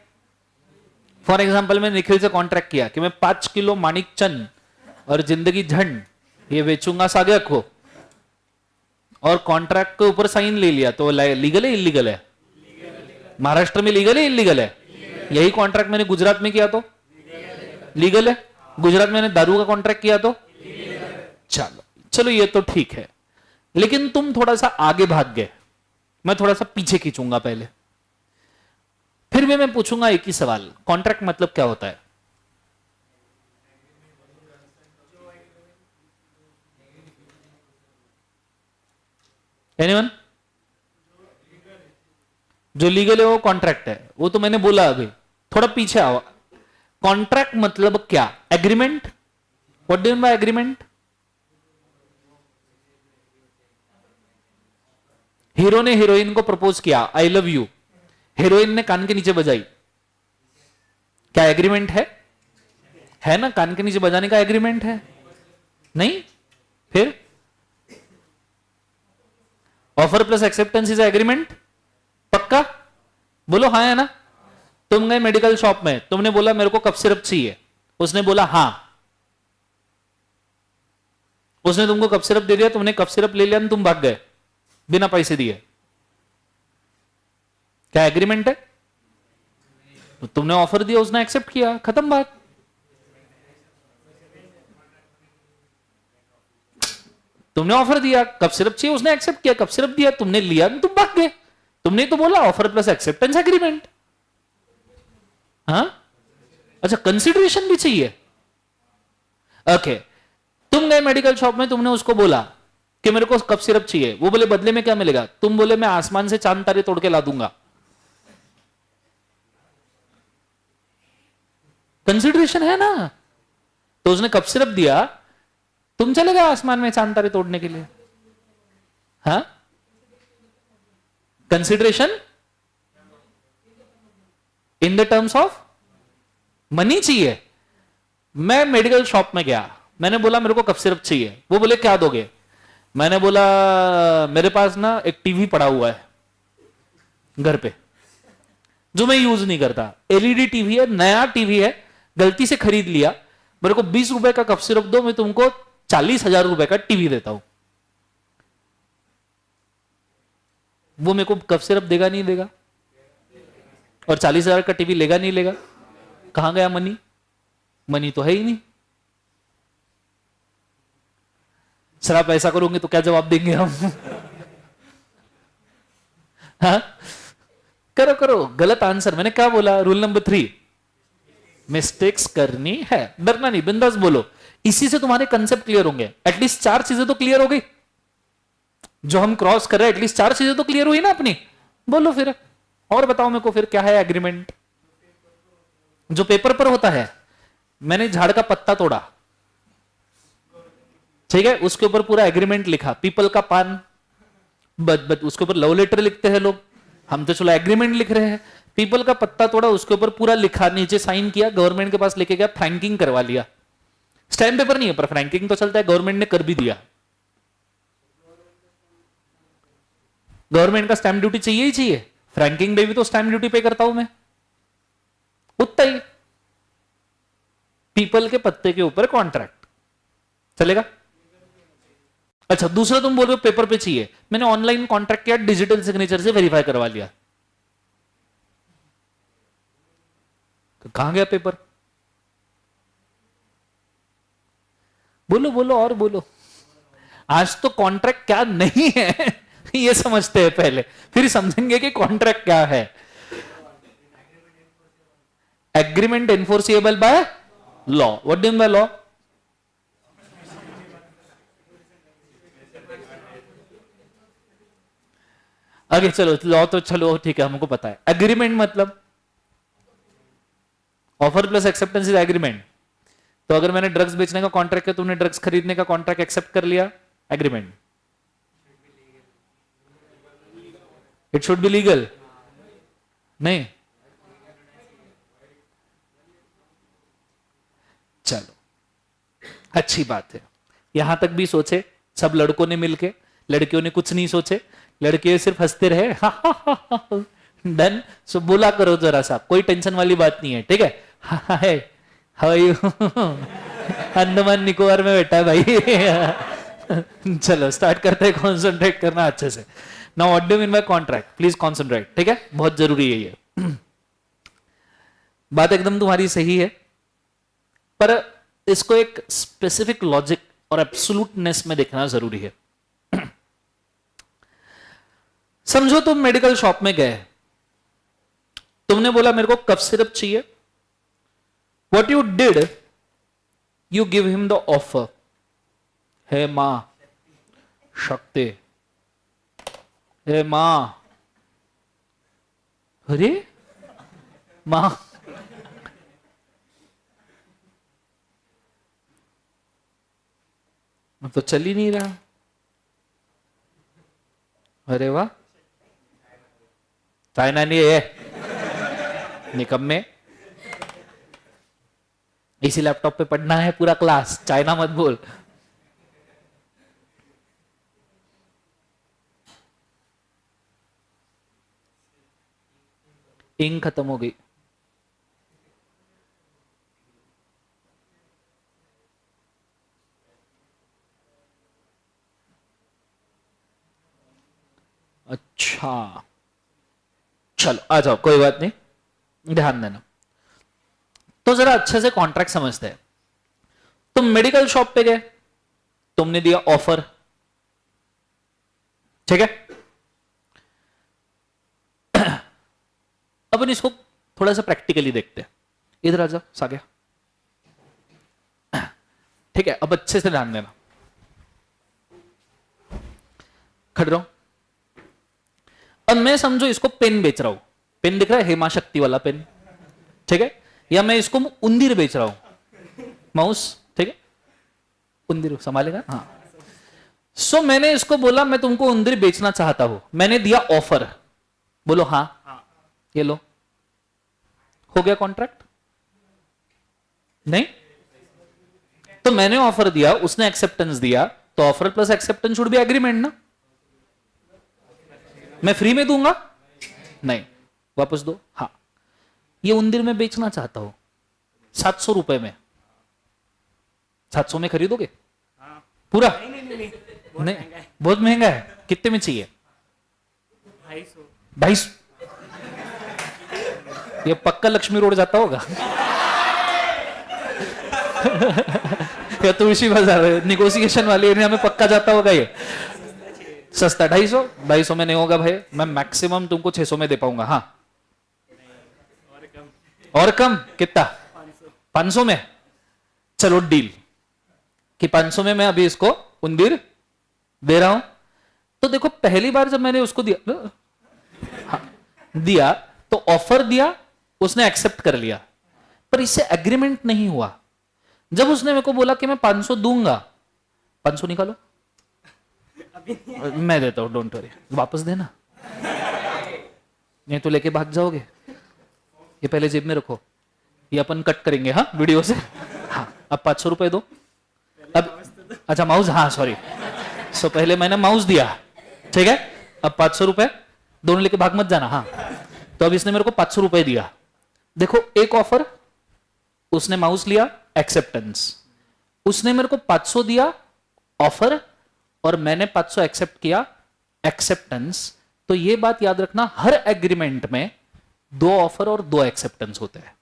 फॉर एग्जांपल मैं निखिल से कॉन्ट्रैक्ट किया कि मैं 5 किलो मानिक चंद और जिंदगी झंड ये बेचूंगा साग्या को, और कॉन्ट्रैक्ट के ऊपर साइन ले लिया, तो लीगल है इलीगल है? महाराष्ट्र में लीगल है इलीगल है? यही कॉन्ट्रैक्ट मैंने गुजरात में किया तो लीगल है। गुजरात में मैंने दारू का कॉन्ट्रैक्ट किया तो चलो चलो ये तो ठीक है। लेकिन तुम थोड़ा सा आगे भाग गए, मैं थोड़ा सा पीछे खींचूंगा पहले, फिर भी मैं पूछूंगा एक ही सवाल, कॉन्ट्रैक्ट मतलब क्या होता है? एनीवन? जो लीगल है वो कॉन्ट्रैक्ट है, वो तो मैंने बोला अभी। थोड़ा पीछे आओ, कॉन्ट्रैक्ट मतलब क्या? Agreement. What do you mean by agreement? Hero ने हीरोइन को प्रपोज किया, आई लव यू, हीरोइन ने कान के नीचे बजाई, क्या एग्रीमेंट है? है ना, कान के नीचे बजाने का एग्रीमेंट है? नहीं, फिर offer plus acceptance is agreement. पक्का बोलो हाँ है ना? तुम गए मेडिकल शॉप में, तुमने बोला मेरे को कफ सिरप चाहिए, उसने बोला हाँ, उसने तुमको कफ सिरप दे दिया, तुमने कफ सिरप ले लिया, तुम भाग गए बिना पैसे दिए, क्या एग्रीमेंट है? तो तुमने ऑफर दिया, उसने एक्सेप्ट किया, खत्म बात। तुमने ऑफर दिया, कफ सिरप चाहिए, उसने एक्सेप्ट किया, कफ सिरप दिया, तुमने लिया, तुम भाग गए। तुमने तो बोला ऑफर प्लस एक्सेप्टेंस एग्रीमेंट। हाँ अच्छा, कंसिडरेशन भी चाहिए। ओके, तुम गए मेडिकल शॉप में, तुमने उसको बोला कि मेरे को कफ सिरप चाहिए, वो बोले बदले में क्या मिलेगा? तुम बोले मैं आसमान से चांद तारे तोड़ के ला दूंगा। कंसिडरेशन है ना? तो उसने कफ सिरप दिया, तुम चले गए आसमान में चांद तारे तोड़ने के लिए। हाँ, consideration in the terms of money चाहिए। मैं मेडिकल शॉप में गया, मैंने बोला मेरे को कफ सिरप चाहिए, वो बोले क्या दोगे? मैंने बोला मेरे पास ना एक टीवी पड़ा हुआ है घर पे जो मैं यूज नहीं करता, एलईडी टीवी है, नया टीवी है, गलती से खरीद लिया, मेरे को 20 रुपए का कफ सिरप दो, मैं तुमको 40,000 रुपए का टीवी देता हूं। वो मेरे को कफ सिरप देगा नहीं देगा? और 40,000 का टीवी लेगा नहीं लेगा? कहां गया मनी? मनी तो है ही नहीं। सर आप ऐसा करोगे तो क्या जवाब देंगे हम? हाँ करो करो, गलत आंसर। मैंने क्या बोला? रूल नंबर 3, मिस्टेक्स करनी है, डरना नहीं, बिंदास बोलो। इसी से तुम्हारे कंसेप्ट क्लियर होंगे। एटलीस्ट 4 चीजें तो क्लियर हो गई, जो हम क्रॉस कर रहे हैं एटलीस्ट 4 चीजें तो क्लियर हुई ना अपनी। बोलो फिर और बताओ मेरे को फिर क्या है एग्रीमेंट। जो पेपर पर होता है, मैंने झाड़ का पत्ता तोड़ा, ठीक है, उसके ऊपर पूरा एग्रीमेंट लिखा, पीपल का पान, उसके ऊपर लव लेटर लिखते हैं लोग, हम तो चलो एग्रीमेंट लिख रहे हैं। पीपल का पत्ता तोड़ा, उसके ऊपर पूरा लिखा, नीचे साइन किया, गवर्नमेंट के पास लेके गया, फ्रैंकिंग करवा लिया। स्टैम्प पेपर नहीं है पर फ्रैंकिंग तो चलता है, गवर्नमेंट ने कर भी दिया। गवर्नमेंट का स्टैम्प ड्यूटी चाहिए ही चाहिए, फ्रैंकिंग पे भी तो स्टैम्प ड्यूटी पे करता हूं मैं, उतना ही। पीपल के पत्ते के ऊपर कॉन्ट्रैक्ट चलेगा। अच्छा, दूसरा तुम बोल रहे हो पेपर पे चाहिए, मैंने ऑनलाइन कॉन्ट्रैक्ट किया, डिजिटल सिग्नेचर से वेरीफाई करवा लिया, तो कहां गया पेपर? बोलो बोलो और बोलो। आज तो कॉन्ट्रैक्ट क्या नहीं है ये समझते हैं पहले, फिर समझेंगे कि कॉन्ट्रैक्ट क्या है। Agreement enforceable by law. What do you mean by law? आगे चलो, लॉ तो चलो ठीक है हमको पता है। एग्रीमेंट मतलब offer plus acceptance is agreement. तो अगर मैंने ड्रग्स बेचने का कॉन्ट्रैक्ट किया, तुमने ड्रग्स खरीदने का कॉन्ट्रैक्ट एक्सेप्ट कर लिया, agreement. It should be legal. नहीं, चलो अच्छी बात है, यहां तक भी सोचे सब लड़कों ने मिलके, लड़कियों ने कुछ नहीं सोचे, लड़के सिर्फ हंसते रहे डन। सो बोला करो जरा सा, कोई टेंशन वाली बात नहीं है, ठीक है। Hi how are you Andaman Nicobar में बैठा है भाई चलो स्टार्ट करते हैं, कॉन्सेंट्रेट करना अच्छे से। Now what do you mean by contract, please concentrate, ठीक है, बहुत जरूरी है ये बात एकदम तुम्हारी सही है, पर इसको एक स्पेसिफिक लॉजिक और एब्सोल्यूटनेस में देखना जरूरी है। समझो तुम मेडिकल शॉप में गए, तुमने बोला मेरे को कफ सिरप चाहिए। What you did, you give him the offer, हे मां शक्ति, हे मां, अरे मां, तो चल ही नहीं रहा, अरे वाह, चाइना नहीं है निकम्मे, इसी लैपटॉप पे पढ़ना है पूरा क्लास, चाइना मत बोल। इंक खत्म हो गई, अच्छा चलो आ जाओ, कोई बात नहीं, ध्यान देना। तो जरा अच्छे से कॉन्ट्रैक्ट समझते हैं। तुम मेडिकल शॉप पे गए, तुमने दिया ऑफर, ठीक है। अपन इसको थोड़ा सा प्रैक्टिकली देखते हैं, इधर आ जाओ साग्या, ठीक है। अब अच्छे से ध्यान देना, खड़े रहो। अब मैं समझो इसको पेन बेच रहा हूं, पेन दिख रहा है हेमा शक्ति वाला पेन, ठीक है, या मैं इसको उंदीर बेच रहा हूं, माउस, ठीक है, उंदीर संभालेगा, हाँ। सो मैंने इसको बोला मैं तुमको उंदीर बेचना चाहता हूं, मैंने दिया ऑफर, बोलो हाँ, ये लो, हो गया कॉन्ट्रैक्ट? नहीं, तो मैंने ऑफर दिया, उसने एक्सेप्टेंस दिया, तो offer plus acceptance should be agreement ना। मैं फ्री में दूंगा नहीं, वापस दो, हाँ। ये उंदीर में बेचना चाहता हूं 700 रुपए में, 700 में खरीदोगे? पूरा? नहीं, बहुत महंगा है। कितने में चाहिए? 250। ये पक्का लक्ष्मी रोड जाता होगा या तुलसी बाजार निगोशिएशन वाले एरिया में पक्का जाता होगा ये। सस्ता 250 में नहीं होगा भाई, मैं मैक्सिमम तुमको 600 में दे पाऊंगा, हाँ। और कम कितना? 500 में, चलो डील, कि 500 में मैं अभी इसको उंदीर दे रहा हूं। तो देखो पहली बार जब मैंने उसको दिया, हाँ, दिया तो ऑफर दिया, उसने एक्सेप्ट कर लिया, पर इससे एग्रीमेंट नहीं हुआ। जब उसने मेरे को बोला कि मैं 500 दूंगा, 500 निकालो, मैं देता हूं, डोंट वरी, वापस देना, नहीं तो लेके भाग जाओगे, ये पहले जेब में रखो, ये अपन कट करेंगे हाँ वीडियो से। हाँ अब 500 रुपए दो। अब अच्छा माउस, हाँ सॉरी, सो पहले मैंने माउस दिया, ठीक है, अब 500 रुपए दोनों लेके भाग मत जाना। हाँ तो अब इसने मेरे को 500 रुपए दिया। देखो एक ऑफर, उसने माउस लिया, एक्सेप्टेंस, उसने मेरे को 500 दिया ऑफर, और मैंने 500 एक्सेप्ट किया, एक्सेप्टेंस। तो ये बात याद रखना, हर एग्रीमेंट में 2 ऑफर और 2 एक्सेप्टेंस होते हैं।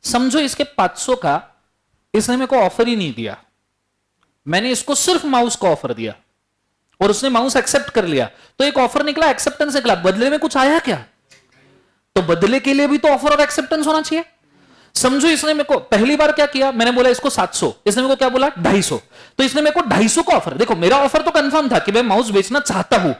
समझो इसके 500 का इसने मेरे को ऑफर ही नहीं दिया, मैंने इसको सिर्फ माउस को ऑफर दिया और उसने माउस एक्सेप्ट कर लिया, तो एक ऑफर निकला, एक्सेप्टेंस निकला, बदले में कुछ आया क्या? तो बदले के लिए भी तो ऑफर और एक्सेप्टेंस होना चाहिए। समझो इसने मेरे को पहली बार क्या किया, मैंने बोला इसको 700, इसने मेरे को क्या बोला 250, तो इसने मेरे को 250 का ऑफर, देखो मेरा ऑफर तो कंफर्म था कि मैं माउस बेचना चाहता हूं,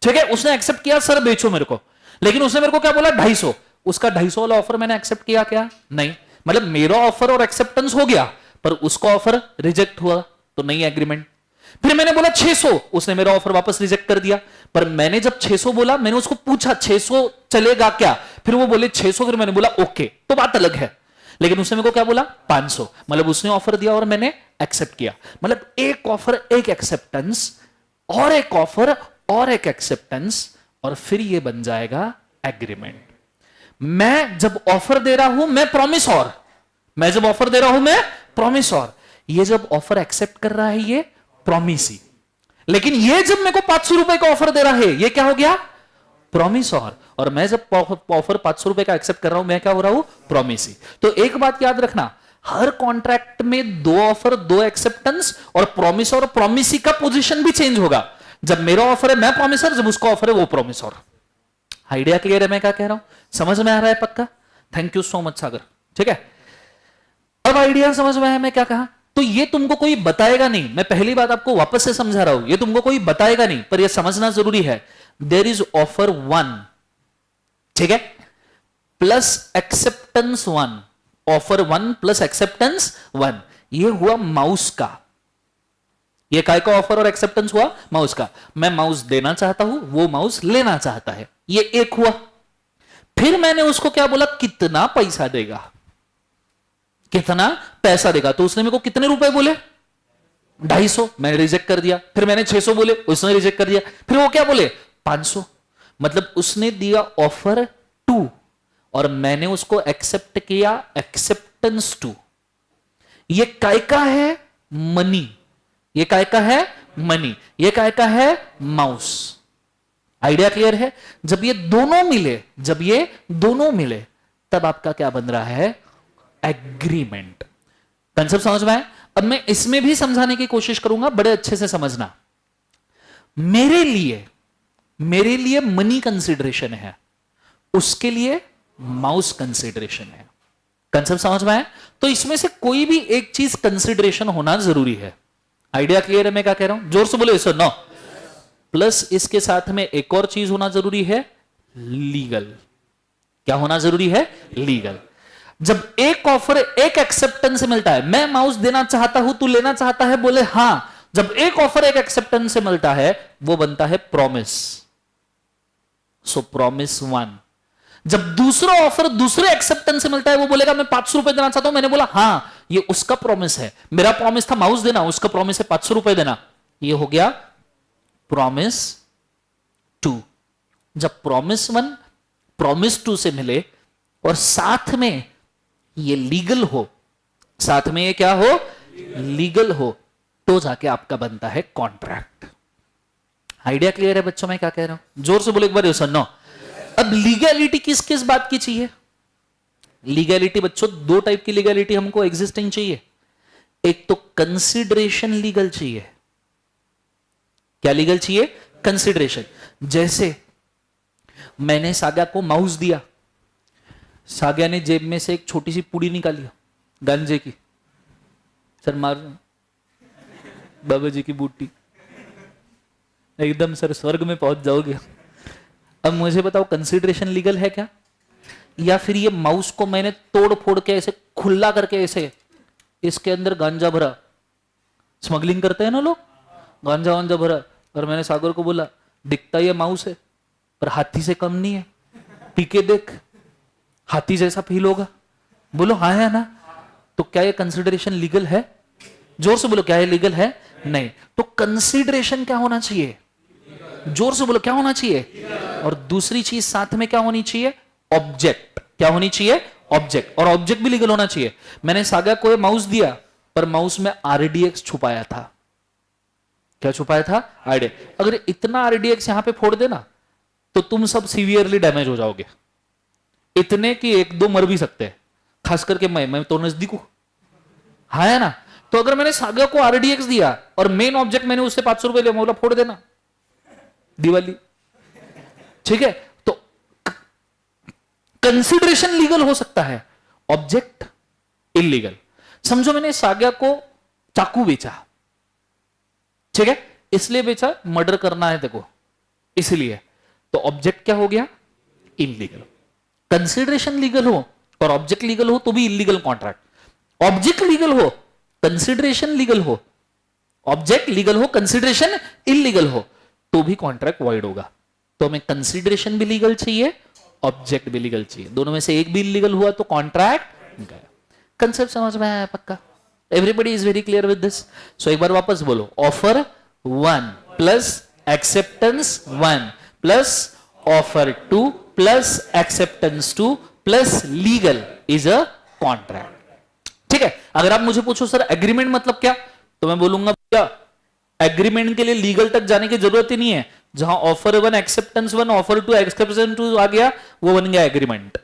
ठीक है, उसने एक्सेप्ट किया सर बेचो मेरे को, लेकिन उसने मेरे को क्या बोला 250, उसका 250 वाला ऑफर मैंने एक्सेप्ट किया क्या? नहीं, मतलब मेरा ऑफर और एक्सेप्टेंस हो गया, पर उसका ऑफर रिजेक्ट हुआ, तो नहीं एग्रीमेंट। फिर मैंने बोला 600, उसने मेरा ऑफर वापस रिजेक्ट कर दिया, पर मैंने जब 600 बोला, मैंने उसको पूछा 600 चलेगा क्या, फिर वो बोले 600, फिर मैंने बोला ओके, तो बात अलग है, लेकिन उसने मेरे को क्या बोला 500, मतलब उसने ऑफर दिया और मैंने एक्सेप्ट किया, मतलब एक ऑफर एक एक्सेप्टेंस और एक ऑफर और एक एक्सेप्टेंस, और फिर ये बन जाएगा एग्रीमेंट। मैं जब ऑफर दे रहा हूं मैं प्रॉमिस, और मैं जब ऑफर दे रहा हूं मैं प्रॉमिस, और ये जब ऑफर एक्सेप्ट कर रहा है ये प्रॉमिस ही, लेकिन ये जब मेरे को 500 रुपए का ऑफर दे रहा है ये क्या हो गया? प्रॉमिस। और मैं जब ऑफर 500 रुपए का एक्सेप्ट कर रहा हूं मैं क्या हो रहा हूं? प्रॉमिस ही। तो एक बात याद रखना, हर कॉन्ट्रैक्ट में 2 ऑफर 2 एक्सेप्टेंस, और प्रॉमिस का पोजीशन भी चेंज होगा। जब मेरा ऑफर है मैं प्रॉमिसर, जब उसका ऑफर है वो प्रॉमिसर। आइडिया क्लियर है मैं क्या कह रहा हूं? समझ में आ रहा है पक्का? थैंक यू सो मच सागर। ठीक है, अब आइडिया समझ में आया मैं क्या कहा? तो ये तुमको कोई बताएगा नहीं, मैं पहली बात आपको वापस से समझा रहा हूं, ये तुमको कोई बताएगा नहीं, पर ये समझना जरूरी है। देयर इज ऑफर 1, ठीक है, plus acceptance 1, offer 1 plus acceptance 1, ये हुआ माउस का। ये काय का ऑफर और एक्सेप्टेंस हुआ? माउस का। मैं माउस देना चाहता हूं, वो माउस लेना चाहता है, ये एक हुआ। फिर मैंने उसको क्या बोला, कितना पैसा देगा, कितना पैसा देगा, तो उसने मेरे को कितने रुपए बोले? 250, मैंने रिजेक्ट कर दिया। फिर मैंने 600 बोले, उसने रिजेक्ट कर दिया। फिर वो क्या बोले? 500, मतलब उसने दिया ऑफर 2 और मैंने उसको एक्सेप्ट किया एक्सेप्टेंस 2। ये काय का है? मनी। ये काय का है? मनी। ये काय का है? माउस। आइडिया क्लियर है? जब ये दोनों मिले, जब ये दोनों मिले, तब आपका क्या बन रहा है? एग्रीमेंट। कंसेप्ट समझ में आया? अब मैं इसमें भी समझाने की कोशिश करूंगा, बड़े अच्छे से समझना। मेरे लिए मनी कंसीडरेशन है, उसके लिए माउस कंसीडरेशन है। कंसेप्ट समझ में आया? तो इसमें से कोई भी एक चीज कंसीडरेशन होना जरूरी है। आइडिया क्लियर है मैं क्या कह रहा हूं? जोर से बोलो सर। नो, प्लस इसके साथ में एक और चीज होना जरूरी है, लीगल। क्या होना जरूरी है? लीगल। जब एक ऑफर एक एक्सेप्टेंस से मिलता है, मैं माउस देना चाहता हूं, तू लेना चाहता है, बोले हां, जब एक ऑफर एक एक्सेप्टेंस से मिलता है वो बनता है प्रॉमिस। सो प्रॉमिस 1। जब दूसरा ऑफर दूसरे एक्सेप्टेंस से मिलता है, वो बोलेगा मैं 500 रुपए देना चाहता हूं, मैंने बोला हां, ये उसका प्रॉमिस है। मेरा प्रॉमिस था माउस देना, उसका प्रॉमिस है 500 रुपए देना, ये हो गया प्रॉमिस 2। जब प्रॉमिस 1 प्रॉमिस 2 से मिले और साथ में ये लीगल हो, साथ में ये क्या हो? लीगल हो, तो जाके आपका बनता है कॉन्ट्रैक्ट। आइडिया क्लियर है बच्चों मैं क्या कह रहा हूं? जोर से बोले एक बार सुनो। अब लीगैलिटी किस किस बात की चाहिए? लीगैलिटी बच्चों 2 टाइप की लीगैलिटी हमको एग्जिस्टिंग चाहिए। एक तो कंसीडरेशन लीगल चाहिए। क्या लीगल चाहिए? कंसीडरेशन। जैसे मैंने सागा को माउस दिया, सागा ने जेब में से एक छोटी सी पुड़ी निकाली गांजे की, सर मार बाबा जी की बूटी, एकदम सर स्वर्ग में पहुंच जाओगे। अब मुझे बताओ कंसीडरेशन लीगल है क्या? या फिर ये माउस को मैंने तोड़ फोड़ के ऐसे खुला करके ऐसे इसके अंदर गांजा भरा, स्मगलिंग करते हैं ना लोग, गांजा वांजा भरा, और मैंने सागर को बोला दिखता ये माउस है पर हाथी से कम नहीं है, पी के देख हाथी जैसा फील होगा। बोलो हाँ है ना? तो क्या ये कंसिडरेशन लीगल है? जोर से बोलो, क्या ये लीगल है? नहीं। तो कंसिडरेशन क्या होना चाहिए? जोर से बोलो, क्या होना चाहिए? और दूसरी चीज साथ में क्या होनी चाहिए? ऑब्जेक्ट। क्या होनी चाहिए? ऑब्जेक्ट। और ऑब्जेक्ट भी लीगल होना चाहिए। मैंने सागा को माउस दिया पर माउस में आरडीएक्स छुपाया था। क्या छुपाया था? आरडीएक्स। अगर इतना आरडीएक्स यहां पे फोड़ देना तो तुम सब सीवियरली डैमेज हो जाओगे, इतने कि एक दो मर भी सकते हैं, खास करके मैं तो नजदीक हूं, हाँ है ना? तो अगर मैंने सागा को आरडीएक्स दिया और मेन ऑब्जेक्ट मैंने उससे 500 रुपए लिया, बोला फोड़ देना दिवाली, ठीक है? तो कंसिडरेशन लीगल हो सकता है, ऑब्जेक्ट इलीगल। समझो मैंने सागा को चाकू बेचा, ठीक है, इसलिए बेचा मर्डर करना है देखो, इसलिए, तो ऑब्जेक्ट क्या हो गया? इलीगल। कंसिडरेशन लीगल हो और ऑब्जेक्ट लीगल हो तो भी इलीगल कॉन्ट्रैक्ट। ऑब्जेक्ट लीगल हो, कंसिडरेशन लीगल हो, ऑब्जेक्ट लीगल हो, कंसिडरेशन इलीगल हो, तो भी कॉन्ट्रैक्ट वॉइड होगा। तो हमें कंसिडरेशन भी लीगल चाहिए, ऑब्जेक्ट भी लीगल चाहिए, दोनों में से एक भी इलीगल हुआ तो कॉन्ट्रैक्ट गया। कंसेप्ट समझ में आया पक्का? Everybody is very clear with this? So एक बार वापस बोलो, offer 1 plus acceptance 1 plus offer 2 plus acceptance 2 plus legal is a contract. ठीक है? अगर आप मुझे पूछो सर एग्रीमेंट मतलब क्या, तो मैं बोलूंगा भैया एग्रीमेंट के लिए लीगल तक जाने की जरूरत ही नहीं है, जहां ऑफर 1 एक्सेप्टेंस 1 ऑफर 2 एक्सेप्टेंस 2 आ गया वो बन गया एग्रीमेंट।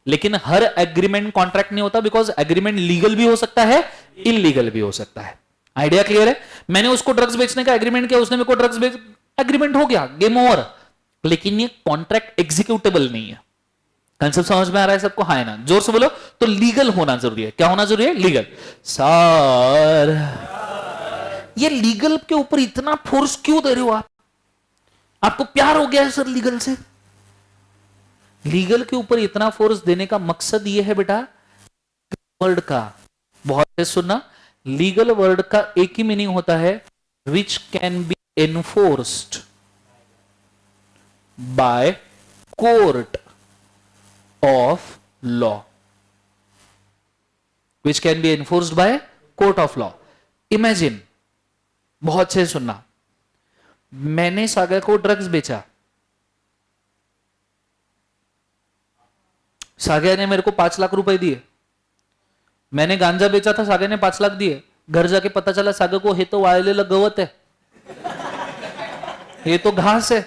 लेकिन हर एग्रीमेंट कॉन्ट्रैक्ट नहीं होता, बिकॉज एग्रीमेंट लीगल भी हो सकता है, इलीगल भी हो सकता है। आइडिया क्लियर है? मैंने उसको ड्रग्स बेचने का एग्रीमेंट किया, उसने मेरे को ड्रग्स बेच, एग्रीमेंट हो गया, गेम ओवर, लेकिन ये कॉन्ट्रैक्ट एग्जीक्यूटेबल नहीं है। कंसेप्ट समझ में आ रहा है सबको? हाँ है ना? जोर से बोलो। तो लीगल होना जरूरी है। क्या होना जरूरी है? लीगल। सर ये लीगल के ऊपर इतना फोर्स क्यों दे रहे हो आप? आपको प्यार हो गया है सर लीगल से? लीगल के ऊपर इतना फोर्स देने का मकसद यह है बेटा, वर्ड का बहुत से सुनना, लीगल वर्ड का एक ही मीनिंग होता है, which can be enforced by court of law. Which can be enforced by court of law. Imagine, बहुत से सुनना, मैंने सागर को ड्रग्स बेचा, सागर ने मेरे को 5 लाख रुपए दिए, मैंने गांजा बेचा था, सागर ने 5 लाख दिए, घर जाके पता चला सागर को, ये तो वायले गवत है, ये तो घास है,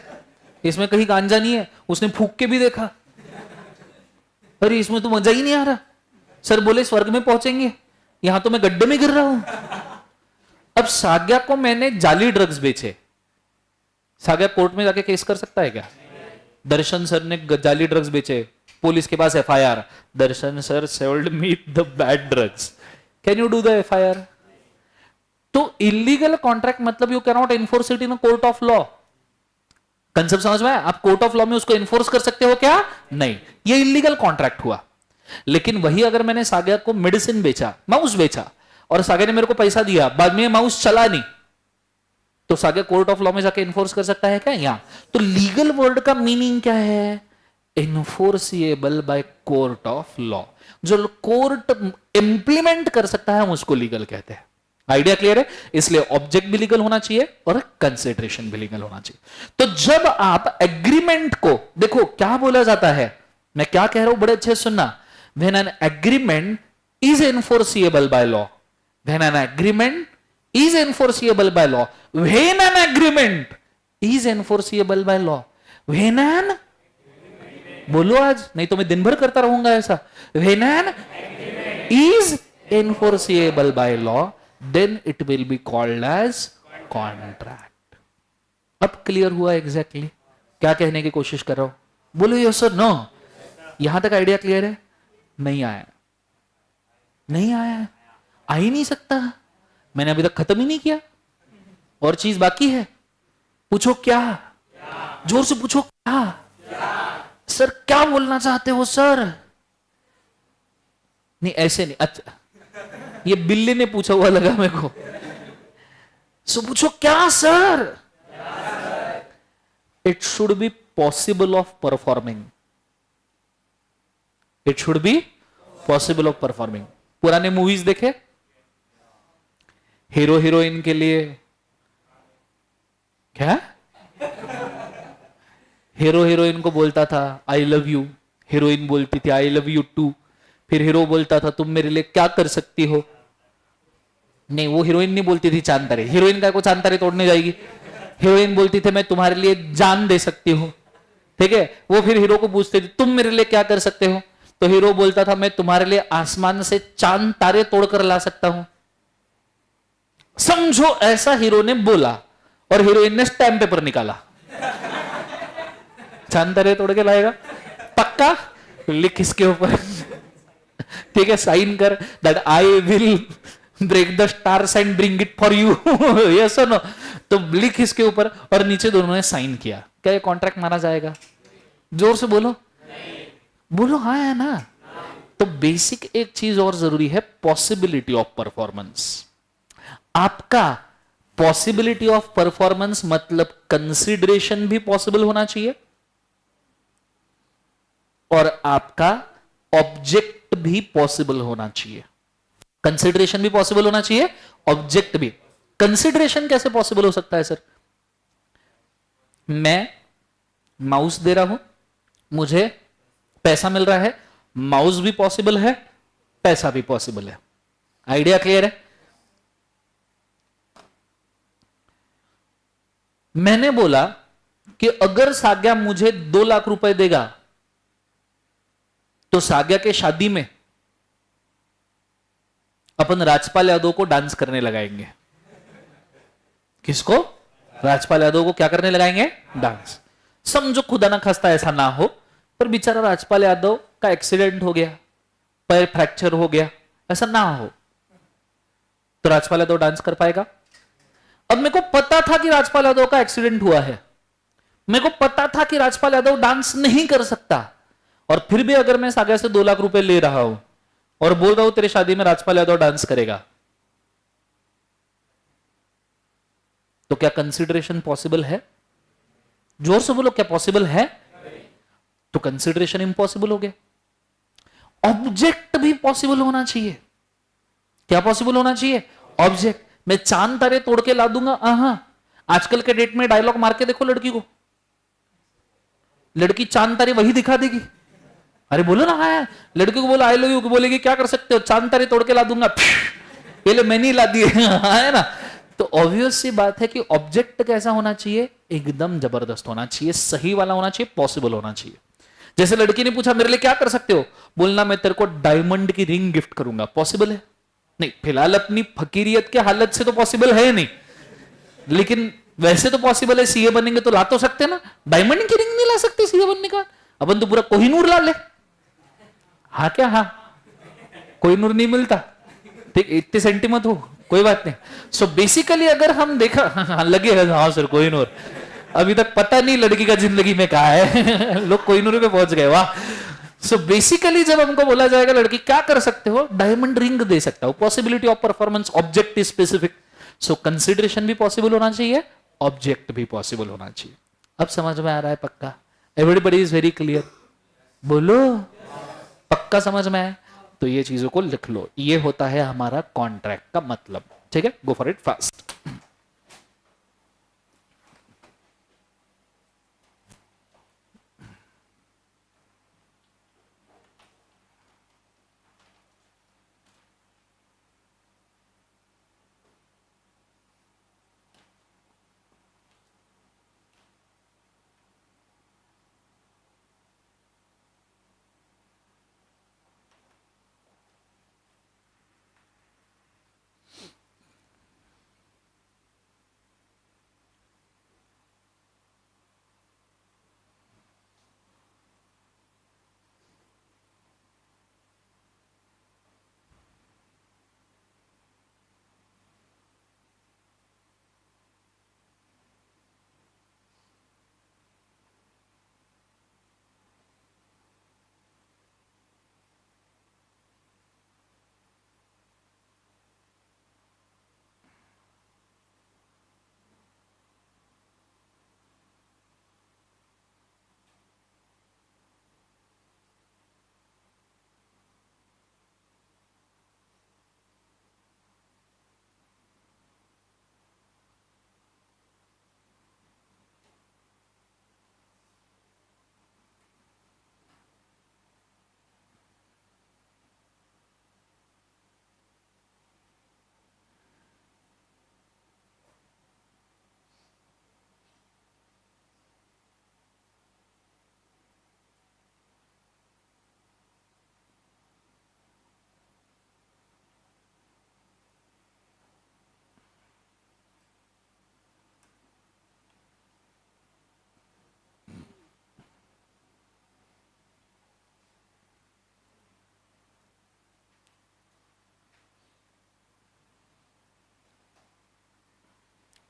इसमें कहीं गांजा नहीं है। उसने फूक के भी देखा, अरे इसमें तो मजा ही नहीं आ रहा। सर बोले स्वर्ग में पहुंचेंगे, यहां तो मैं गड्ढे में गिर रहा हूं। अब साग्या को मैंने जाली ड्रग्स बेचे, साग्या कोर्ट में जाके केस कर सकता है क्या? दर्शन सर ने जाली ड्रग्स बेचे, पुलिस के पास FIR, Darshan sir sold me the bad drugs, can you do the FIR? तो इलीगल कॉन्ट्रैक्ट मतलब you can not enforce it in court of law. Concept समझ में आया? आप कोर्ट ऑफ लॉ में उसको एनफोर्स कर सकते हो क्या? नहीं, ये इलीगल कॉन्ट्रैक्ट हुआ। लेकिन वही अगर मैंने साग्या को मेडिसिन बेचा, माउस बेचा, और साग्या ने मेरे को पैसा दिया, बाद में माउस चला नहीं, तो साग्या कोर्ट ऑफ लॉ में जाके एनफोर्स कर सकता है क्या? यहां तो लीगल वर्ड का मीनिंग क्या है? Enforceable by court of law. जो कोर्ट इंप्लीमेंट कर सकता है हम उसको लीगल कहते हैं। आइडिया क्लियर है? इसलिए ऑब्जेक्ट भी लीगल होना चाहिए और कंसिडरेशन भी लीगल होना चाहिए। तो जब आप एग्रीमेंट को देखो, क्या बोला जाता है, मैं क्या कह रहा हूं बड़े अच्छे सुनना, when an agreement is enforceable by law, when an agreement is enforceable by law, when an agreement is enforceable by law, when an, बोलो आज, नहीं तो मैं दिन भर करता रहूंगा ऐसा, when an is enforceable by law, then it will be called as contract. अब क्लियर हुआ एग्जैक्टली क्या कहने की कोशिश कर रहा हूं? बोलो यस और नो। यहां तक आइडिया क्लियर है? नहीं आया? नहीं आया? आ ही नहीं सकता, मैंने अभी तक खत्म ही नहीं किया, और चीज बाकी है। पूछो क्या, जोर से पूछो क्या, सर क्या बोलना चाहते हो सर? नहीं ऐसे नहीं, अच्छा ये बिल्ली ने पूछा हुआ लगा मेरे को। सो पूछो क्या sir? It should be possible of performing, it should be possible of performing. पुराने मूवीज देखे, हीरो हीरोइन के लिए क्या, हीरो हीरोइन को बोलता था आई लव यू, हीरोइन बोलती थी आई लव यू टू, फिर हीरो बोलता था तुम मेरे लिए क्या कर सकती हो। नहीं वो हीरोइन नहीं बोलती थी चांद तारे, हीरोइन का को चांद तारे तोड़ने जाएगी, हीरोइन बोलती थी मैं तुम्हारे लिए जान दे सकती हूं, ठीक है। वो फिर हीरो को पूछते थे तुम मेरे लिए क्या कर सकते हो, तो हीरो बोलता था मैं तुम्हारे लिए आसमान से चांद तारे तोड़कर ला सकता हूं। समझो ऐसा हीरो ने बोला और हीरोइन ने स्टैम्प पेपर निकाला, चांद तारे तोड़ के लाएगा पक्का, लिख इसके ऊपर, ठीक है, साइन कर that I will break the stars and bring it for you, yes और नो। तो लिख इसके ऊपर, और नीचे दोनों ने साइन किया। क्या ये कॉन्ट्रैक्ट माना जाएगा? जोर से बोलो, बोलो हाँ है ना। तो बेसिक एक चीज और जरूरी है, पॉसिबिलिटी ऑफ परफॉर्मेंस। आपका पॉसिबिलिटी ऑफ परफॉर्मेंस मतलब कंसिडरेशन भी पॉसिबल होना चाहिए, और आपका ऑब्जेक्ट भी पॉसिबल होना चाहिए। कंसिडरेशन भी पॉसिबल होना चाहिए, ऑब्जेक्ट भी। कंसिडरेशन कैसे पॉसिबल हो सकता है सर? मैं माउस दे रहा हूं, मुझे पैसा मिल रहा है, माउस भी पॉसिबल है, पैसा भी पॉसिबल है। आइडिया क्लियर है? मैंने बोला कि अगर साग्या मुझे 2 लाख रुपए देगा तो साग्या के शादी में अपन राजपाल यादव को डांस करने लगाएंगे। किसको? राजपाल यादव को क्या करने लगाएंगे? डांस। समझो खुदा ना खास्ता ऐसा ना हो, पर बेचारा राजपाल यादव का एक्सीडेंट हो गया, पैर फ्रैक्चर हो गया, ऐसा ना हो, तो राजपाल यादव डांस कर पाएगा? अब मेरे को पता था कि राजपाल यादव का एक्सीडेंट हुआ है, मेरे को पता था कि राजपाल यादव डांस नहीं कर सकता, और फिर भी अगर मैं साग्या से 2 लाख रुपए ले रहा हूं और बोल रहा हूं तेरे शादी में राजपाल यादव डांस करेगा, तो क्या कंसिडरेशन पॉसिबल है? जोर से बोलो, क्या पॉसिबल है? तो कंसिडरेशन इम्पॉसिबल हो गया। ऑब्जेक्ट भी पॉसिबल होना चाहिए। क्या पॉसिबल होना चाहिए? ऑब्जेक्ट। मैं चांद तारे तोड़ के ला दूंगा? आजकल के डेट में डायलॉग मार के देखो लड़की को, लड़की चांद तारे वही दिखा देगी। अरे बोलो ना, हाँ लड़की को बोलो आई लव यू, बोलेगी क्या कर सकते हो? चांद तारे तोड़ के ला दूंगा। पहले मैंने ही ला दिए, है ना। तो ऑब्वियस सी बात है कि ऑब्जेक्ट कैसा होना चाहिए? एकदम जबरदस्त होना चाहिए, सही वाला होना चाहिए, पॉसिबल होना चाहिए। जैसे लड़की ने पूछा मेरे लिए क्या कर सकते हो, बोलना मैं तेरे को डायमंड की रिंग गिफ्ट करूंगा। पॉसिबल है? नहीं, फिलहाल अपनी फकीरियत के हालत से तो पॉसिबल है नहीं, लेकिन वैसे तो पॉसिबल है। सीए बनेंगे तो ला तो सकते ना, डायमंड की रिंग नहीं ला सकते सीए बनने का? अपन तो पूरा कोहिनूर ला ले। हाँ क्या? हाँ कोहिनूर नहीं मिलता, ठीक, इतने सेंटीमत हो, कोई बात नहीं। सो बेसिकली अगर हम देखा, हाँ लगे हाँ सर कोहिनूर, अभी तक पता नहीं लड़की का जिंदगी में कहा है, लोग कोहिनूर पे पहुंच गए, वाह। सो बेसिकली जब हमको बोला जाएगा लड़की क्या कर सकते हो, डायमंड रिंग दे सकता हूं। Possibility of performance, object is specific. So consideration भी पॉसिबल होना चाहिए, ऑब्जेक्ट भी पॉसिबल होना चाहिए। अब समझ में आ रहा है पक्का? Everybody is very clear? बोलो पक्का समझ में आया? तो ये चीजों को लिख लो, ये होता है हमारा कॉन्ट्रैक्ट का मतलब। ठीक है, go for it fast.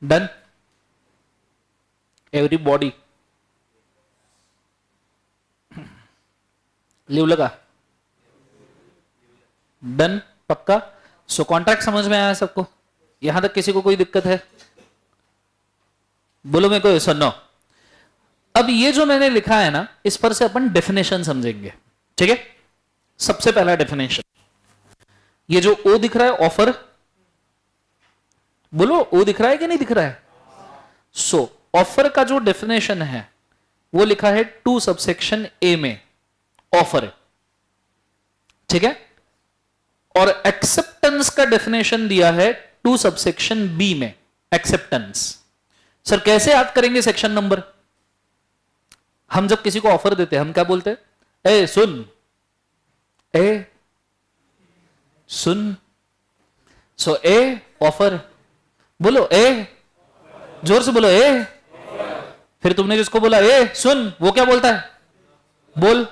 Done, everybody लिवलं का? डन, पक्का? सो कॉन्ट्रैक्ट समझ में आया सबको? यहां तक किसी को कोई दिक्कत है? बोलो मेरे को सुनो। अब ये जो मैंने लिखा है ना, इस पर से अपन डेफिनेशन समझेंगे, ठीक है? सबसे पहला डेफिनेशन, ये जो ओ दिख रहा है ऑफर, बोलो ओ दिख रहा है कि नहीं दिख रहा है? सो ऑफर का जो डेफिनेशन है वो लिखा है 2 सबसेक्शन ए में, ऑफर, ठीक है? और एक्सेप्टेंस का डेफिनेशन दिया है 2 सबसेक्शन बी में, एक्सेप्टेंस। सर कैसे याद करेंगे सेक्शन नंबर? हम जब किसी को ऑफर देते हैं हम क्या बोलते हैं? ए सुन, ए सुन। सो ए ऑफर, बोलो ए, जोर से बोलो ए। फिर तुमने जिसको बोला ए सुन, वो क्या बोलता है? बोल।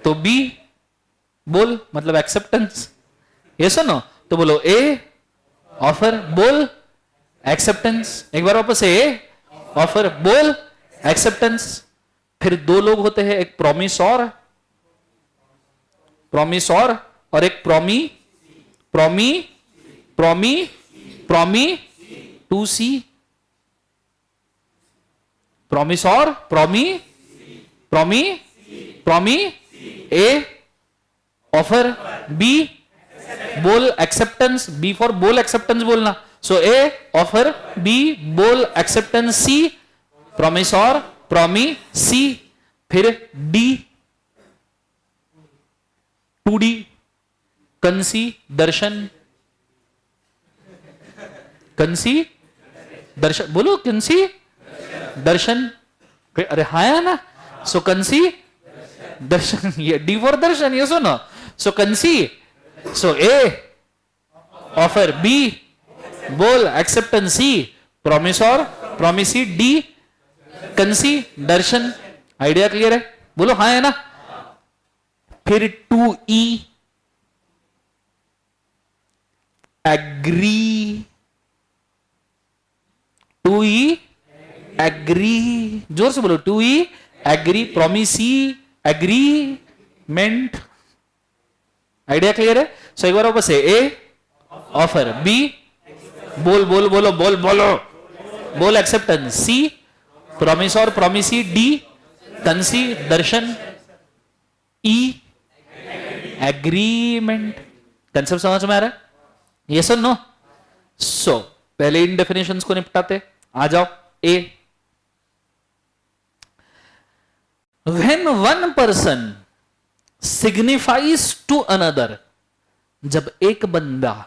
तो बी बोल मतलब एक्सेप्टेंस, ये सुनो, तो बोलो ए ऑफर बोल एक्सेप्टेंस। एक बार वापस ए ऑफर बोल एक्सेप्टेंस। फिर 2 लोग होते हैं, एक प्रॉमिस और एक प्रॉमी 2C, प्रॉमिस और प्रॉमी ए ऑफर, बी बोल एक्सेप्टेंस, बी फॉर बोल एक्सेप्टेंस बोलना। सो ए ऑफर, बी बोल एक्सेप्टेंस, सी प्रॉमिस और प्रॉमी सी। फिर डी 2D कंसी दर्शन, बोलो कंसी दर्शन। अरे हाँ है ना? सो कंसी दर्शन, ये डी फॉर दर्शन, ये सुनो। सो कंसी, सो ए ऑफर, बी बोल एक्सेप्टेंस, सी प्रॉमिस और प्रॉमिसी, डी कंसी दर्शन। आइडिया क्लियर है? बोलो हाँ है ना? फिर 2E एग्री, 2E एग्री, जोर से बोलो 2E agree, promisee agreement. Idea clear है? सो एक बार वापस से ए ऑफर, बी बोल एक्सेप्टेंस, सी प्रॉमिस और promisee, D consideration, E agreement. Concept समझ में आ रहा है? ये सुन नो। सो पहले इन डेफिनेशंस को निपटाते, आ जाओ। A, when one person signifies to another, जब एक बंदा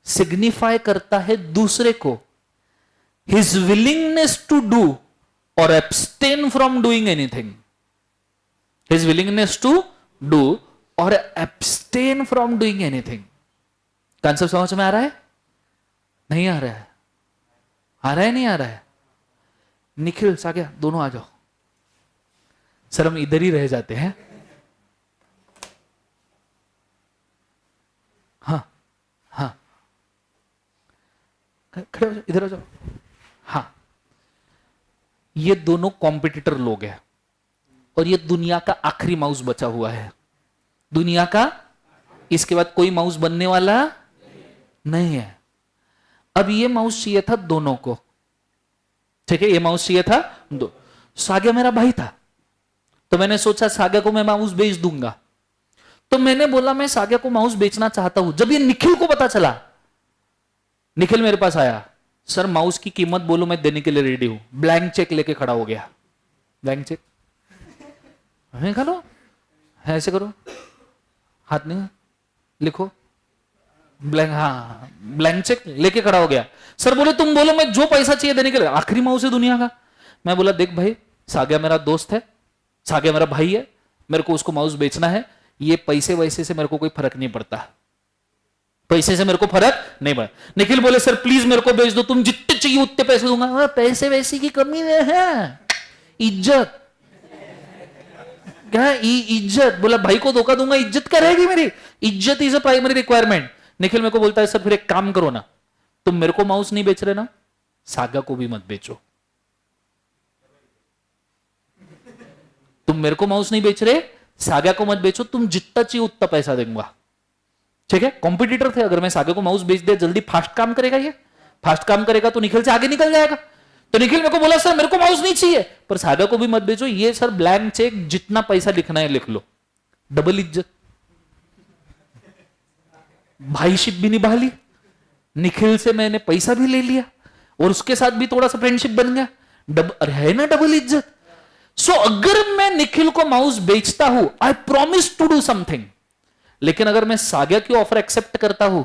सिग्निफाई करता है दूसरे को हिज विलिंगनेस टू डू और abstain from doing anything, his willingness to do और abstain from doing anything. Concept समझ में आ रहा है? नहीं आ रहा है? आ रहा है नहीं आ रहा है? निखिल साग्या दोनों आ जाओ। सर हम इधर ही रह जाते हैं। हाँ हाँ, खड़े हो जाओ, इधर आ जाओ। हाँ, ये दोनों कॉम्पिटिटर लोग हैं और ये दुनिया का आखिरी माउस बचा हुआ है, दुनिया का। इसके बाद कोई माउस बनने वाला नहीं है। अब ये माउस चाहिए था दोनों को, ठीक है? ये माउस चाहिए था दो। साग्या मेरा भाई था, तो मैंने सोचा साग्या को मैं माउस बेच दूंगा। तो मैंने बोला मैं साग्या को माउस बेचना चाहता हूं। जब ये निखिल को पता चला, निखिल मेरे पास आया, सर माउस की कीमत बोलो, मैं देने के लिए रेडी हूं। ब्लैंक चेक लेके खड़ा हो गया। ब्लैंक चेक खा लो, ऐसे करो, हाथ नहीं लिखो, ब्लैंक, हाँ ब्लैंक चेक लेके खड़ा हो गया। सर बोले तुम बोलो मैं जो पैसा चाहिए देने के लिए, आखिरी माउस है दुनिया का। मैं बोला देख भाई, साग्या मेरा दोस्त है, साग्या मेरा भाई है, मेरे को उसको माउस बेचना है। ये पैसे वैसे से मेरे को कोई फर्क नहीं पड़ता, पैसे से मेरे को फर्क नहीं पड़ता। निखिल बोले सर प्लीज मेरे को बेच दो, तुम जितने चाहिए उतने पैसे दूंगा। पैसे वैसे की कमी है, इज्जत क्या? इज्जत। बोला भाई को धोखा दूंगा, इज्जत क्या रहेगी मेरी? इज्जत is a primary requirement. Nikhil मेरे को बोलता है सर फिर एक काम करो ना, तुम मेरे को माउस नहीं बेच रहे ना, सागा को भी मत बेचो। तुम मेरे को माउस नहीं बेच रहे, सागा को मत बेचो, तुम जितना चाहिए उतना पैसा दूंगा। ठीक है, कॉम्पिटिटर थे, अगर मैं सागा को माउस बेच दिया, जल्दी फास्ट काम करेगा, ये फास्ट काम करेगा तो निखिल से आगे निकल जाएगा। तो निखिल मेरे को बोला सर मेरे को माउस नहीं चाहिए, पर सागा को भी मत बेचो, ये सर ब्लैंक चेक, जितना पैसा लिखना है लिख लो। डबल इज्जत, भाईशिप भी निभा ली, निखिल से मैंने पैसा भी ले लिया और उसके साथ भी थोड़ा सा फ्रेंडशिप बन गया। है ना डबल इज्जत। सो अगर मैं निखिल को माउस बेचता हूं, I promise to do something, लेकिन अगर मैं सागा की ऑफर एक्सेप्ट करता हूं,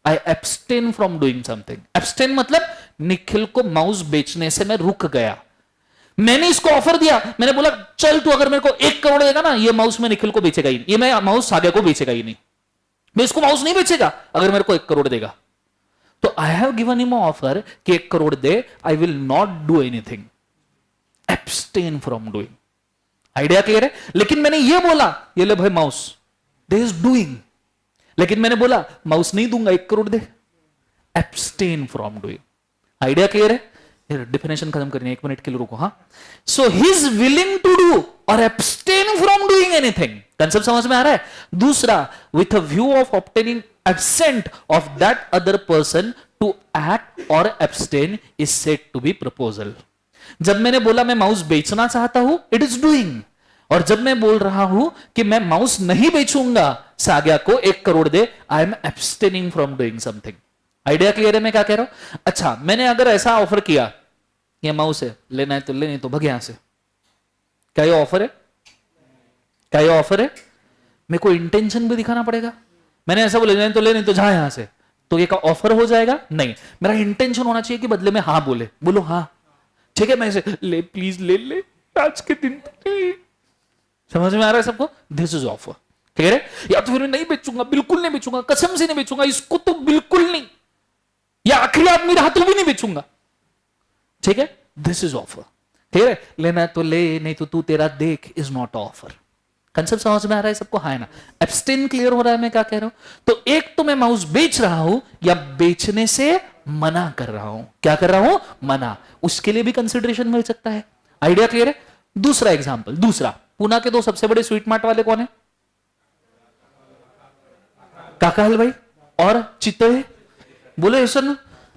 I abstain from doing something. Abstain मतलब निखिल को माउस बेचने से मैं रुक गया। मैंने इसको ऑफर दिया, मैंने बोला चल तू अगर मेरे को 1 करोड़ देगा ना, ये माउस में निखिल को बेचेगा ही नहीं, ये मैं माउस सागा को बेचेगा ही नहीं, मैं इसको माउस नहीं बेचेगा अगर मेरे को 1 करोड़ देगा। तो I have given him offer कि 1 करोड़ दे, I will not do anything, abstain from doing. Idea clear है। लेकिन मैंने ये बोला ये ले भाई माउस, दे इज डूइंग, लेकिन मैंने बोला माउस नहीं दूंगा, 1 करोड़ दे, abstain from doing. Idea clear है। डिफिनेशन खत्म करनी है, 1 मिनट के लिए रुको। हाँ, so he is willing to do और abstain from doing anything. Concept समझ में आ रहा है। दूसरा, with a view of obtaining assent of that other person to act or abstain is said to be proposal. जब मैंने बोला मैं माउस बेचना चाहता हूं, इट इज डूइंग, और जब मैं बोल रहा हूं कि मैं माउस नहीं बेचूंगा, सागा को 1 करोड़ दे, I am abstaining from doing something. Idea clear है मैं क्या कह रहा हूं। अच्छा, मैंने अगर ऐसा ऑफर किया, ये माउस है, लेना है तो ले, नहीं तो भग यहां से, क्या ये ऑफर है? क्या ये ऑफर है? मेरे को इंटेंशन भी दिखाना पड़ेगा। मैंने ऐसा बोला नहीं तो ले, नहीं तो जा यहां से, तो ये का ऑफर हो जाएगा? नहीं, मेरा इंटेंशन होना चाहिए कि बदले में हाँ बोले, बोलो हाँ ठीक है, मैं ऐसे ले, प्लीज ले ले, आज के दिन। समझ में आ रहा है सबको? This is offer. क्लियर है? या तो फिर मैं नहीं बेचूंगा, बिल्कुल नहीं बेचूंगा, कसम से नहीं बेचूंगा, इसको तो बिल्कुल नहीं, या आखिरी आदमी रहा तो भी नहीं बेचूंगा। ठीक है, दिस इज ऑफर। ठीक है, लेना है तो ले, नहीं तो तू तेरा देख, इज नॉट ऑफर। कंसेप्ट समझ में आ रहा है सबको? हाँ है ना? एब्सटेन क्लियर हो रहा है मैं क्या कह रहा हूं। तो एक तो मैं माउस बेच रहा हूं या बेचने से मना कर रहा हूं। क्या कर रहा हूं? मना। उसके लिए भी कंसिडरेशन मिल सकता है। आइडिया क्लियर है। दूसरा एग्जांपल, दूसरा, पूना के 2 सबसे बड़े स्वीट मार्ट वाले कौन है? काका हलवाई और चित्तड़। बोलो ये सुन,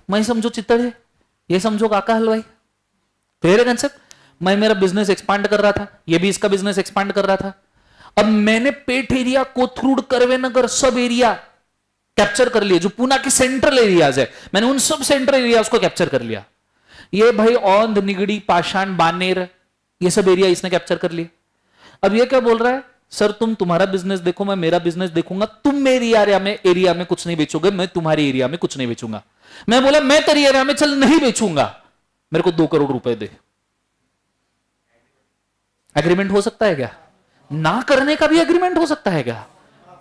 मैं समझो चित्तड़ है, ये समझो काका हलवाई। क्लियर है कंसेप्ट? मैं मेरा बिजनेस एक्सपांड कर रहा था, ये भी इसका बिजनेस एक्सपांड कर रहा था। अब मैंने पेठ एरिया, कोथरूड, करवे नगर, सब एरिया कैप्चर कर लिए, जो पुणे के सेंट्रल एरियाज है, मैंने उन सब सेंट्रल एरियाज को कैप्चर कर लिया। ये भाई औंध, निगड़ी, पाषाण, बानेर, ये सब एरिया इसने कैप्चर कर लिए। अब ये क्या बोल रहा है, सर तुम तुम्हारा बिजनेस देखो, मैं मेरा बिजनेस देखूंगा, तुम मेरी एरिया में कुछ नहीं बेचोगे, मैं तुम्हारी एरिया में कुछ नहीं बेचूंगा। मैं बोला मैं तेरी एरिया में चल नहीं बेचूंगा, मेरे को 2 करोड़ रुपए दे। एग्रीमेंट हो सकता है क्या? ना करने का भी एग्रीमेंट हो सकता है क्या?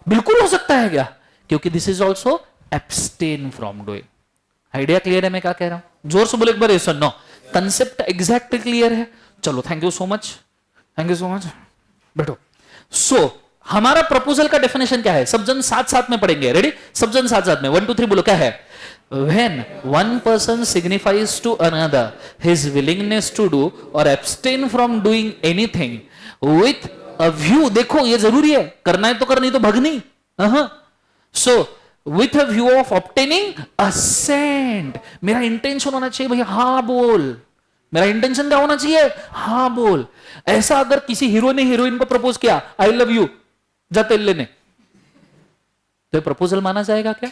बिल्कुल हो सकता है क्या? क्योंकि this is also abstain from doing. Idea clear है मैं क्या कह रहा हूं? जोर से बोले एक बार, यस और नो। कंसेप्ट एग्जैक्ट क्लियर है। चलो, thank you so much, thank you so much, बैठो। सो हमारा प्रपोजल का डेफिनेशन क्या है? सब जन साथ साथ में पढ़ेंगे। रेडी? सब जन साथ साथ में 1 2 3 बोलो। क्या है? When one person signifies to another his willingness to do or abstain from doing anything with a view, देखो ये जरूरी है, करना है तो कर, नहीं तो भगनी। So with a view of obtaining assent, मेरा इंटेंशन होना चाहिए भैया हाँ बोल। मेरा इंटेंशन क्या होना चाहिए? हाँ बोल। ऐसा अगर किसी हीरो ने हीरोइन को प्रपोज किया, आई लव यू, जा तेल लेने, तो प्रपोजल माना जाएगा क्या?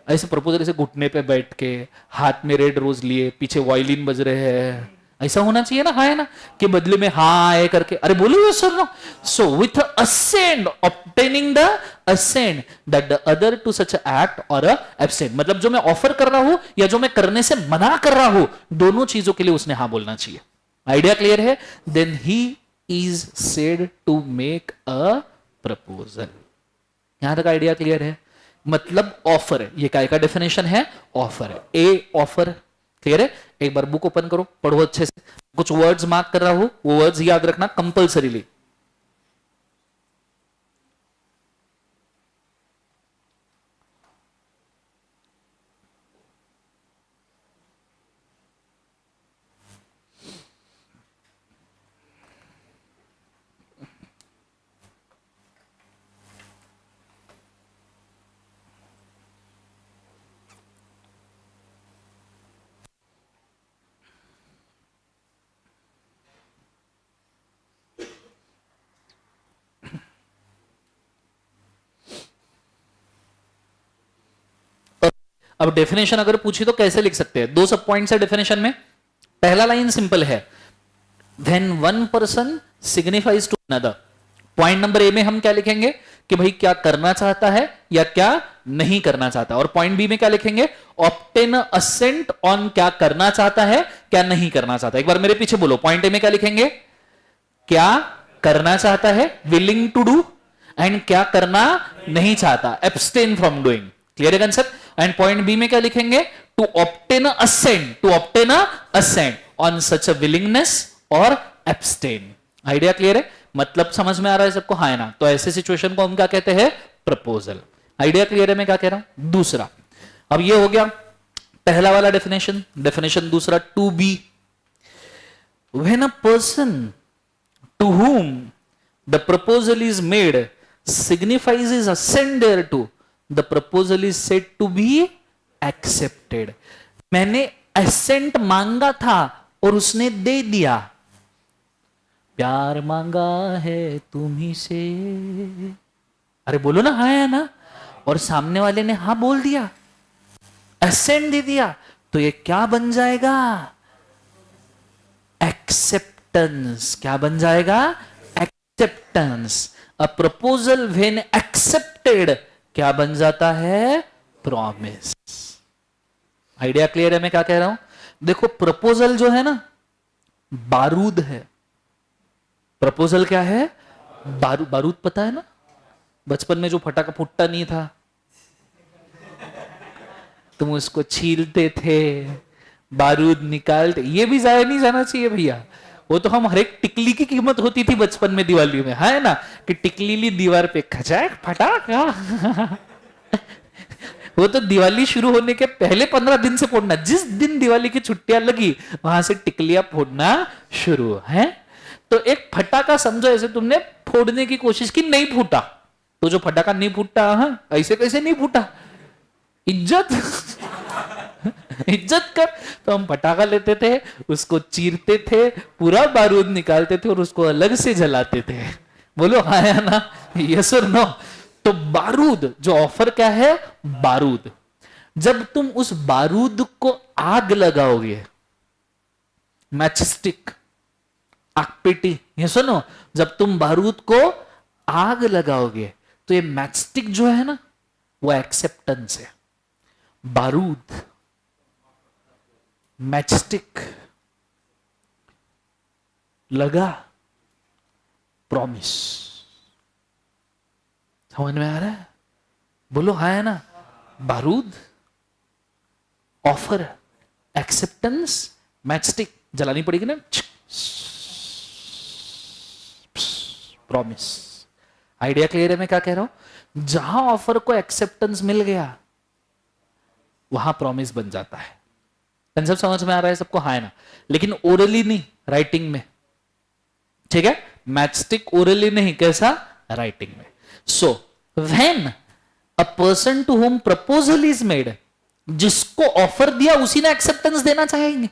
ऐसे प्रपोजल ऐसे घुटने पे बैठ के, हाथ में रेड रोज लिए, पीछे वायलिन बज रहे हैं, ऐसा होना चाहिए ना? हाँ है ना? कि बदले में हाँ आए करके, अरे बोलो sir no. So with assent, obtaining the assent that the other to such act और एब्सेंट, मतलब जो मैं ऑफर कर रहा हूं या जो मैं करने से मना कर रहा हूं, दोनों चीजों के लिए उसने हाँ बोलना चाहिए। आइडिया क्लियर है? Then he is said to make a proposal. यहां तक आइडिया क्लियर है? मतलब ऑफर है, ये काय का डेफिनेशन है? ऑफर है। ए ऑफर। क्लियर है? एक बार बुक ओपन करो, पढ़ो अच्छे से। कुछ वर्ड्स मार्क कर रहा हूं, वो वर्ड्स याद रखना कंपल्सरीली। अब डेफिनेशन अगर पूछी तो कैसे लिख सकते हैं? दो सब पॉइंट्स है डेफिनेशन में। पहला लाइन सिंपल है, when one person signifies to another. Point number A में हम क्या लिखेंगे कि भाई क्या करना चाहता है या क्या नहीं करना चाहता, और पॉइंट बी में क्या लिखेंगे, ऑब्टेन असेंट ऑन क्या करना चाहता है क्या नहीं करना चाहता। एक बार मेरे पीछे बोलो, पॉइंट ए में क्या लिखेंगे, क्या करना चाहता है विलिंग टू डू, एंड क्या करना नहीं चाहता एब्सटेन फ्रॉम डूइंग। क्लियर है कंसेप्ट। एंड पॉइंट बी में क्या लिखेंगे, to obtain assent, to obtain assent on such a willingness और एब्सटेन। आइडिया क्लियर है? मतलब समझ में आ रहा है सबको? हाँ है ना? तो ऐसे सिचुएशन को हम क्या कहते हैं, प्रपोजल। आइडिया क्लियर है मैं क्या कह रहा हूं? दूसरा, अब ये हो गया पहला वाला डेफिनेशन। डेफिनेशन दूसरा, to be, when a person to whom the proposal is made signifies his assent thereto, the proposal is said to be accepted। मैंने assent मांगा था और उसने दे दिया। प्यार मांगा है तुम्ही से, अरे बोलो ना हाँ है ना, और सामने वाले ने हाँ बोल दिया, assent दे दिया, तो ये क्या बन जाएगा, एक्सेप्टेंस। क्या बन जाएगा, acceptance. A proposal when accepted क्या बन जाता है, प्रॉमिस। आइडिया क्लियर है मैं क्या कह रहा हूं? देखो प्रपोजल जो है ना बारूद है। प्रपोजल क्या है, बारूद पता है ना, बचपन में जो फटाका फुटता नहीं था, तुम उसको छीलते थे, बारूद निकालते। ये भी जाया नहीं जाना चाहिए भैया। वो तो हम हर एक टिकली की कीमत होती थी बचपन में दिवाली में, है ना, कि टिकली ली दीवार पे खचाक फटाका। वो तो दिवाली शुरू होने के पहले 15 दिन से फोड़ना, जिस दिन दिवाली की छुट्टियां लगी वहां से टिकलियां फोड़ना शुरू है। तो एक फटाका समझो ऐसे तुमने फोड़ने की कोशिश की, नहीं फूटा, तो जो फटाका नहीं फूटा, हाँ ऐसे कैसे नहीं फूटा, इज्जत इज्जत कर। तो हम पटाखा लेते थे, उसको चीरते थे, पूरा बारूद निकालते थे और उसको अलग से जलाते थे। बोलो हाँ या ना, यस और नो। तो बारूद जो ऑफर क्या है, बारूद। जब तुम उस बारूद को आग लगाओगे, मैचस्टिक, आग पेटी, ये सुनो, जब तुम बारूद को आग लगाओगे तो ये मैचस्टिक जो है ना वो एक्सेप्टेंस है। बारूद, मैचस्टिक लगा, प्रॉमिस। समझ में आ रहा है? बोलो हाँ है ना। बारूद, ऑफर, एक्सेप्टेंस, मैचस्टिक, जलानी पड़ेगी ना, प्रॉमिस। आइडिया क्लियर है मैं क्या कह रहा हूं? जहां ऑफर को एक्सेप्टेंस मिल गया वहां प्रॉमिस बन जाता है। कंसेप्ट समझ में आ रहा है सबको? हाँ है ना। लेकिन ओरली नहीं, राइटिंग में। ठीक है, मैचस्टिक ओरली नहीं, कैसा, राइटिंग में। So when a person to whom proposal is made, जिसको ऑफर दिया उसी ने एक्सेप्टेंस देना चाहेंगे।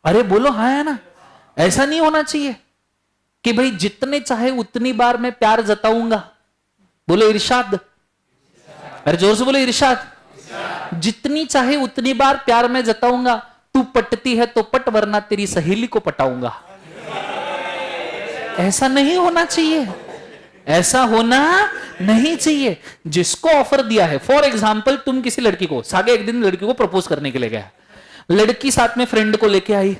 अरे बोलो हाँ है ना। ऐसा नहीं होना चाहिए कि भाई जितने चाहे उतनी बार मैं प्यार जताऊंगा। बोलो इरशाद, अरे जोर से बोलो इरशाद। जितनी चाहे उतनी बार प्यार में जताऊंगा, तू पटती है तो पट, वरना तेरी सहेली को पटाऊंगा। ऐसा नहीं होना चाहिए, ऐसा होना नहीं चाहिए। जिसको ऑफर दिया है, फॉर एग्जाम्पल तुम किसी लड़की को, सागे एक दिन लड़की को प्रपोज करने के लिए गया, लड़की साथ में फ्रेंड को लेके आई,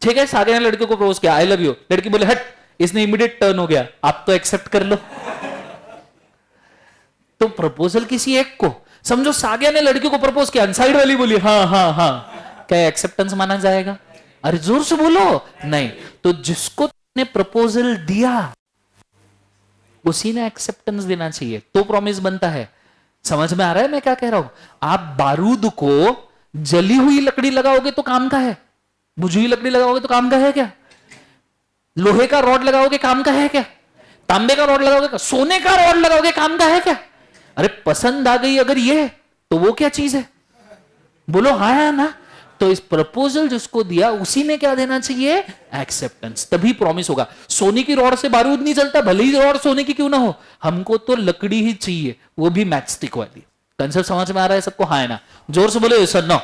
ठीक है, सागे ने लड़की को प्रपोज किया, आई लव यू, लड़की बोले हट, इसने इमीडिएट टर्न हो गया, आप तो एक्सेप्ट कर लो। तो प्रपोजल किसी एक को समझो, सागे ने लड़की को प्रपोज किया, साइड वाली बोली हाँ हाँ हाँ, क्या एक्सेप्टेंस माना जाएगा? अरे जोर से बोलो, नहीं। तो जिसको तुमने प्रपोजल दिया उसी ने एक्सेप्टेंस देना चाहिए, तो प्रॉमिस बनता है। समझ में आ रहा है मैं क्या कह रहा हूं? आप बारूद को जली हुई लकड़ी लगाओगे तो काम का है, बुझी हुई लकड़ी लगाओगे तो काम का है क्या? लोहे का रॉड लगाओगे काम का है क्या? तांबे का रॉड लगाओगे, सोने का रॉड लगाओगे काम का है क्या? अरे पसंद आ गई अगर ये, तो वो क्या चीज है? बोलो हाँ है ना। तो इस प्रपोजल जिसको दिया उसी ने क्या देना चाहिए, एक्सेप्टेंस, तभी प्रॉमिस होगा। सोने की रॉड से बारूद नहीं चलता, भले ही रॉड सोने की क्यों ना हो, हमको तो लकड़ी ही चाहिए, वो भी मैचस्टिक वाली। कंसेप्ट समझ में आ रहा है सबको, हाँ है ना? जोर से बोलो सर नो।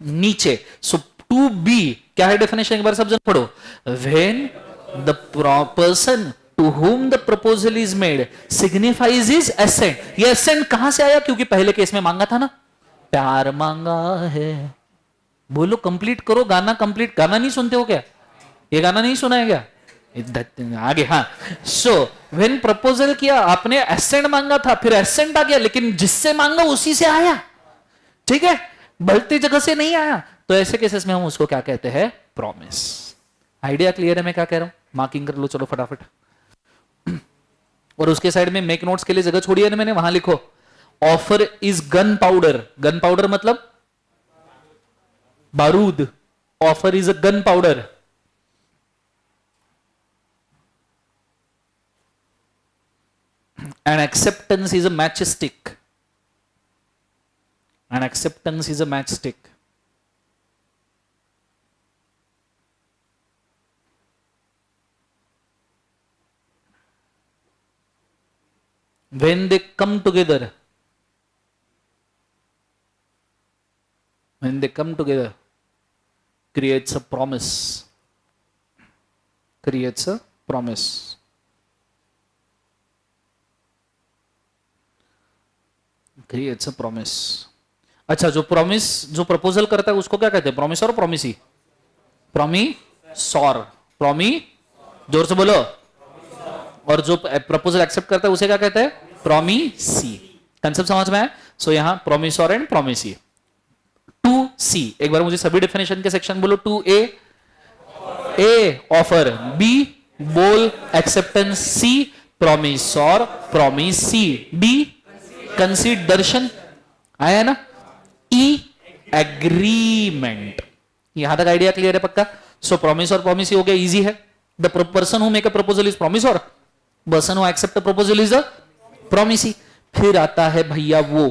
नीचे सो टू बी क्या है डेफिनेशन, एक बार सब जन पढ़ो। When the person to whom the proposal is made signifies his assent। ये assent कहां से आया, क्योंकि पहले केस में मांगा था ना, प्यार मांगा है। बोलो कंप्लीट करो गाना, कंप्लीट। गाना नहीं सुनते हो क्या? ये गाना नहीं सुना है क्या? आगे हाँ। सो व्हेन प्रपोजल किया आपने, एसेंट मांगा था, फिर एसेंट आ गया, लेकिन जिससे मांगा उसी से आया, ठीक है, बढ़ती जगह से नहीं आया। तो ऐसे केसेस में हम उसको क्या कहते हैं, प्रॉमिस। आइडिया क्लियर है मैं क्या कह रहा हूं? मार्किंग कर लो चलो फटाफट। और उसके साइड में मेक नोट्स के लिए जगह छोड़ी है ना मैंने, वहां लिखो offer is gun powder. Gun powder मतलब बारूद। Offer is a gun powder. And acceptance is a match stick. And acceptance is a match stick. When they come together, when they come together, creates a promise. Creates a promise. Creates a promise. अच्छा, जो promise, जो proposal करता है उसको क्या कहते हैं, promise और प्रॉमिसी? प्रॉमिसॉर। जोर से बोलो। और जो प्रपोजल एक्सेप्ट करता है उसे क्या कहते हैं, प्रॉमिसी। कंसेप्ट समझ में आया? सो यहां प्रॉमिसॉर एंड प्रॉमिसी। टू सी, एक बार मुझे सभी डेफिनेशन के सेक्शन बोलो। टू ए ऑफर, बी बोल एक्सेप्टेंस, सी प्रॉमिसॉर प्रॉमिसी, डी कंसीडरेशन, आया ना? ई एग्रीमेंट। यहां तक आइडिया क्लियर है पक्का? सो प्रॉमिस और प्रॉमिसी हो गया, इजी है। The person who make a proposal is promisor, person who accept a proposal is a promisee. फिर आता है भैया वो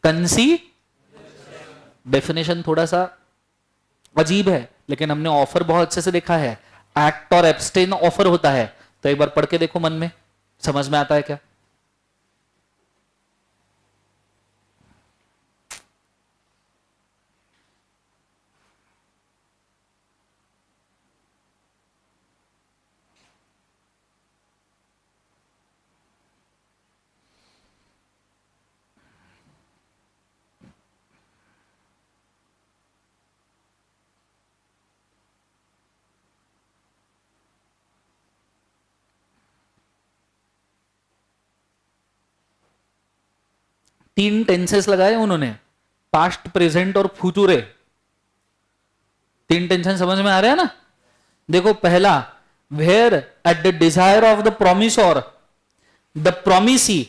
कंसी। डेफिनेशन थोड़ा सा अजीब है, लेकिन हमने ऑफर बहुत अच्छे से देखा है। एक्ट और एब्सटेन ऑफर होता है, तो एक बार पढ़ के देखो मन में, समझ में आता है क्या? तीन टेंसेस लगाए उन्होंने, पास्ट, प्रेजेंट और फ्यूचर। तीन टेंशन समझ में आ रहे हैं ना? देखो पहला, where at the desire of the promisor the promisee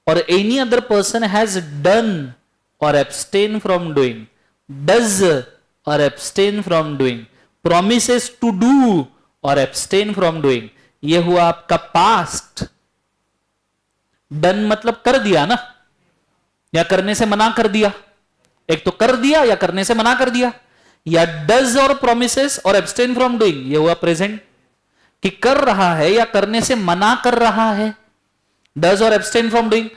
or any other person has done or abstain from doing, does और abstain from doing, promises to do और एब्सटेन फ्रॉम डूइंग। ये हुआ आपका पास्ट। डन मतलब कर दिया ना, या करने से मना कर दिया। एक तो कर दिया या करने से मना कर दिया। या डज और प्रोमिसेस और एब्सटेन फ्रॉम डूइंग, ये हुआ प्रेजेंट, कि कर रहा है या करने से मना कर रहा है। डज और abstain from doing.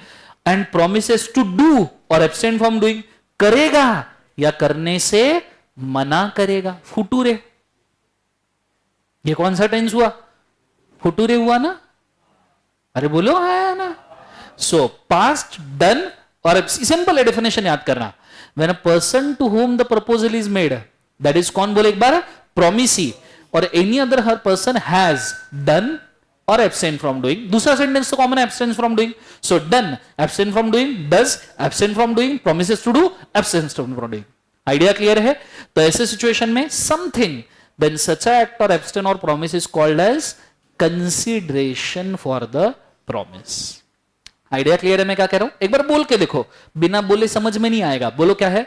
And promises to do और एब्सटेन फ्रॉम डूइंग, करेगा या करने से मना करेगा। फुटूरे, ये कौन सा टेंस हुआ? फुटूरे हुआ ना? अरे बोलो है ना? सो पास्ट, डन और सिंपल डेफिनेशन याद करना। When a person to whom the proposal is made, that is कौन बोले एक बार? Promisee और any other her person has done or abstain from doing। दूसरा सेंटेंस तो कॉमन है, abstain from doing। So done, abstain from doing, does, abstain from doing, promises to do, abstain from doing। Idea clear है? तो ऐसे situation में something then such a act or abstain or promise is called as consideration for the promise। Idea clear है मैं क्या कह रहा हूं? एक बार बोल के देखो, बिना बोले समझ में नहीं आएगा। बोलो क्या है?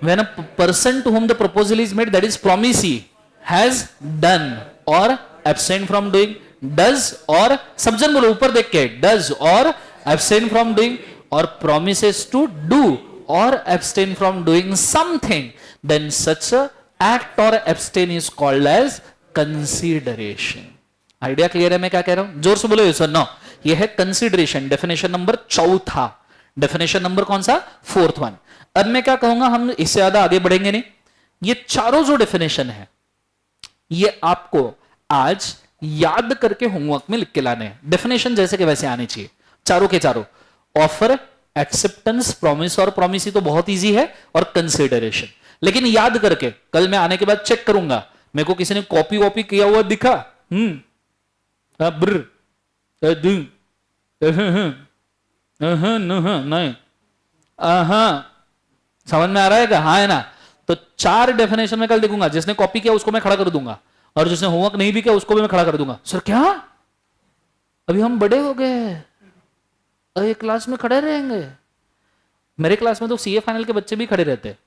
When a person to whom the proposal is made, that is promisee, has done or abstain from doing, does और सब जन बोलो ऊपर देख के, does और abstain from doing और promises to do or abstain from doing something, then such a act or abstain is called as consideration. Idea clear है मैं क्या कह रहा हूं? जोर से बोलो यस और नो. ये है कंसिडरेशन, डेफिनेशन नंबर चौथा. डेफिनेशन नंबर कौन सा? Fourth one. अब मैं क्या कहूंगा, हम इससे ज्यादा आगे बढ़ेंगे नहीं. ये चारों जो डेफिनेशन है ये आपको आज याद करके होमवर्क में लिख के लाने हैं. डेफिनेशन जैसे कि वैसे आने चाहिए चारों के चारों. ऑफर, एक्सेप्टेंस, प्रॉमिस और प्रॉमिस तो बहुत इजी है, और कंसिडरेशन. लेकिन याद करके कल मैं आने के बाद चेक करूंगा मेरे को किसी ने कॉपी वॉपी किया हुआ दिखा. नहीं. समझ में आ रहा है क्या? हाँ है ना. तो 4 डेफिनेशन में कल देखूंगा. जिसने कॉपी किया उसको मैं खड़ा कर दूंगा, और जिसने होमवर्क नहीं भी किया उसको भी मैं खड़ा कर दूंगा. सर क्या अभी हम बड़े हो गए, अरे क्लास में खड़े रहेंगे? मेरे क्लास में तो सीए फाइनल के बच्चे भी खड़े रहते हैं,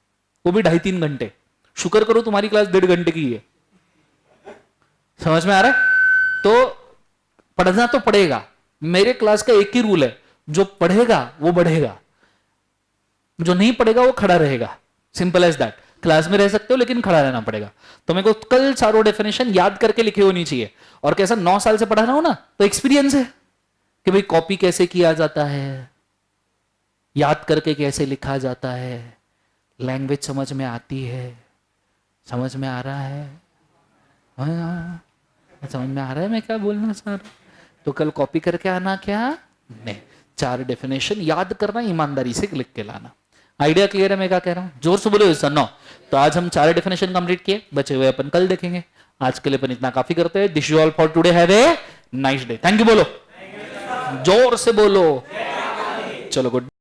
वो भी 2.5-3 घंटे. शुक्र करो तुम्हारी क्लास 1.5 घंटे की है. समझ में आ रहा है? तो पढ़ना तो पड़ेगा. मेरे क्लास का एक ही रूल है, जो पढ़ेगा वो बढ़ेगा, जो नहीं पढ़ेगा वो खड़ा रहेगा. Simple as that. क्लास में रह सकते हो लेकिन खड़ा रहना पड़ेगा. तो मेरे को कल चारों डेफिनेशन याद करके लिखे होनी चाहिए. और कैसा 9 साल से पढ़ा रहा हूं ना, तो एक्सपीरियंस है कि भाई कॉपी कैसे किया जाता है, याद करके कैसे लिखा जाता है, लैंग्वेज समझ में आती है. समझ में आ रहा है? हाँ, समझ में आ रहा है मैं क्या बोलना चाह रहा हूं? तो कल कॉपी करके आना क्या नहीं, 4 डेफिनेशन याद करना, ईमानदारी से लिख के लाना. आइडिया क्लियर है मैं क्या कह रहा हूं? जोर से बोलो सर. नो. तो आज हम 4 डेफिनेशन कंप्लीट किए, बचे हुए अपन कल देखेंगे. आज के लिए अपन इतना काफी करते हैं. This is all for today. Have a nice day. Thank you बोलो, जोर से बोलो. चलो गुड.